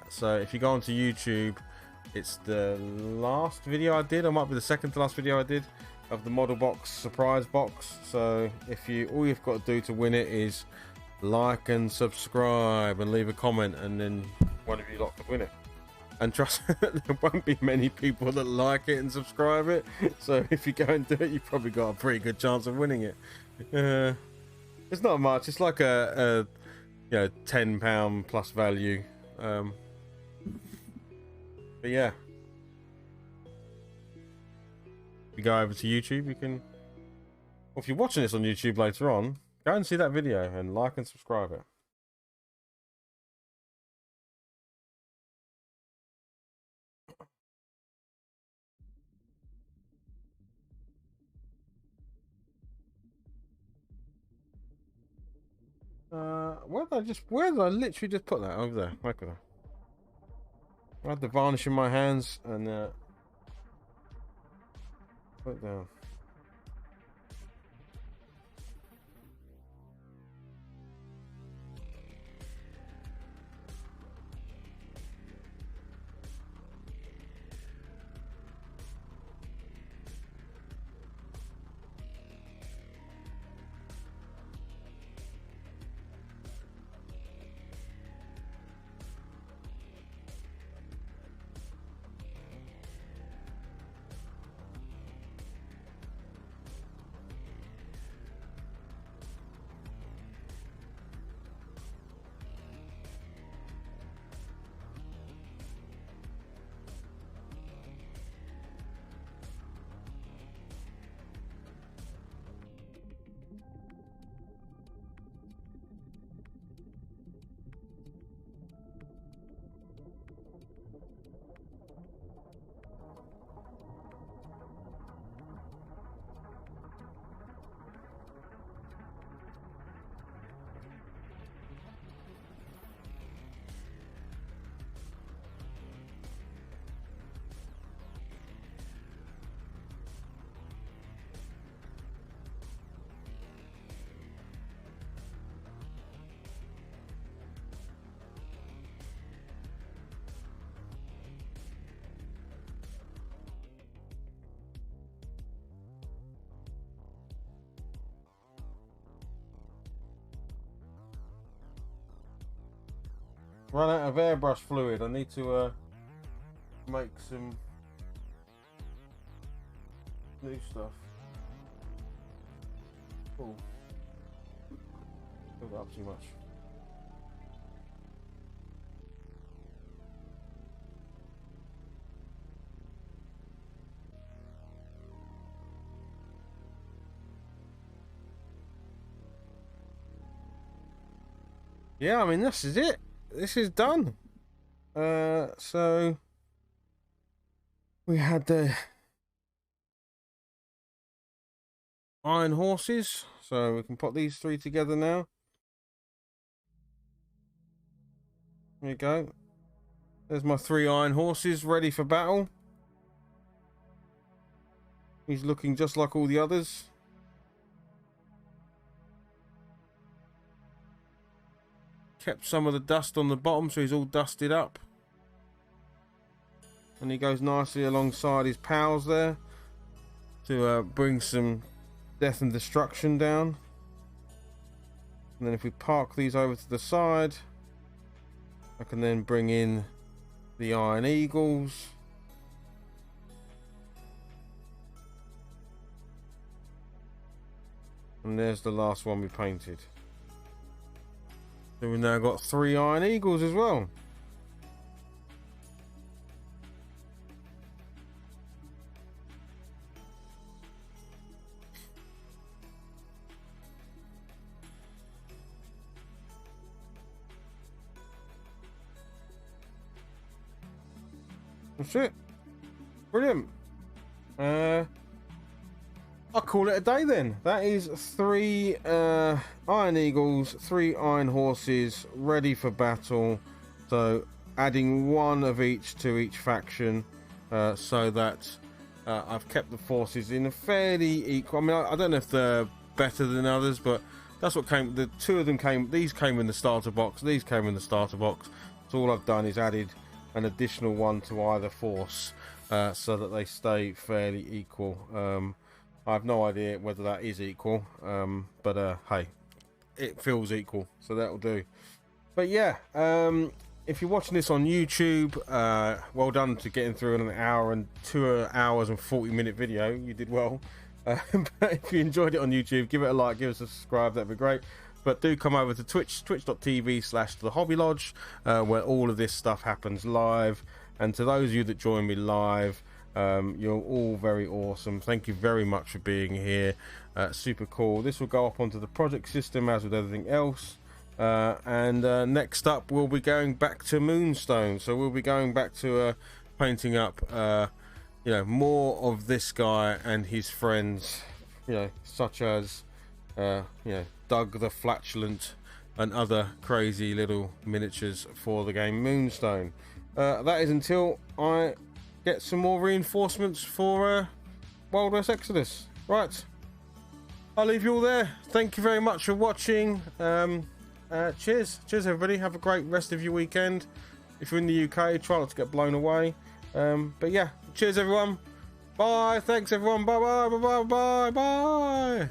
So if you go onto YouTube, it's the last video I did, or might be the second to last video I did, of the model box surprise box. So if all you've got to do to win it is like and subscribe and leave a comment, and then one of you lot could win it. And trust there won't be many people that like it and subscribe it, so if you go and do it, you've probably got a pretty good chance of winning it. It's not much, it's like a £10 plus value, but yeah. If you go over to YouTube, you can, or if you're watching this on YouTube later on, go and see that video and like and subscribe it. Where did I literally just put that? Over there. Look at that. I had the varnish in my hands and put it down. run out of airbrush fluid. I need to make some new stuff. Cool. Build it up too much. Yeah, I mean, this is it. This is done. So we had the iron horses, so we can put these three together now. There you go. There's my 3 iron horses ready for battle. He's looking just like all the others. Kept some of the dust on the bottom, so he's all dusted up. And he goes nicely alongside his pals there to bring some death and destruction down. And then if we park these over to the side, I can then bring in the Iron Eagles. And there's the last one we painted. So we've now got 3 Iron Eagles as well. That's it. Brilliant. I'll call it a day then. That is 3 Iron Eagles, 3 Iron Horses ready for battle. So adding 1 of each to each faction, so that I've kept the forces in a fairly equal. I mean, I don't know if they're better than others, but that's what came. The 2 of them came. These came in the starter box. These came in the starter box. So all I've done is added an additional 1 to either force, so that they stay fairly equal. I have no idea whether that is equal, but hey, it feels equal, so that'll do. But yeah, if you're watching this on YouTube, well done to getting through an hour and 2 hours and 40-minute video. You did well. But if you enjoyed it on YouTube, give it a like, give us a subscribe, that'd be great. But do come over to twitch.tv/thehobby lodge, where all of this stuff happens live. And to those of you that join me live, you're all very awesome. Thank you very much for being here. Super cool. This will go up onto the project system as with everything else. And next up, we'll be going back to Moonstone. So we'll be going back to painting up, you know, more of this guy and his friends, you know, such as, you know, Doug the Flatulent and other crazy little miniatures for the game Moonstone. That is until I get some more reinforcements for Wild West Exodus. Right, I'll leave you all there. Thank you very much for watching. Cheers everybody, have a great rest of your weekend. If you're in the UK, try not to get blown away. But yeah, cheers everyone, bye, thanks everyone, bye bye bye bye bye bye.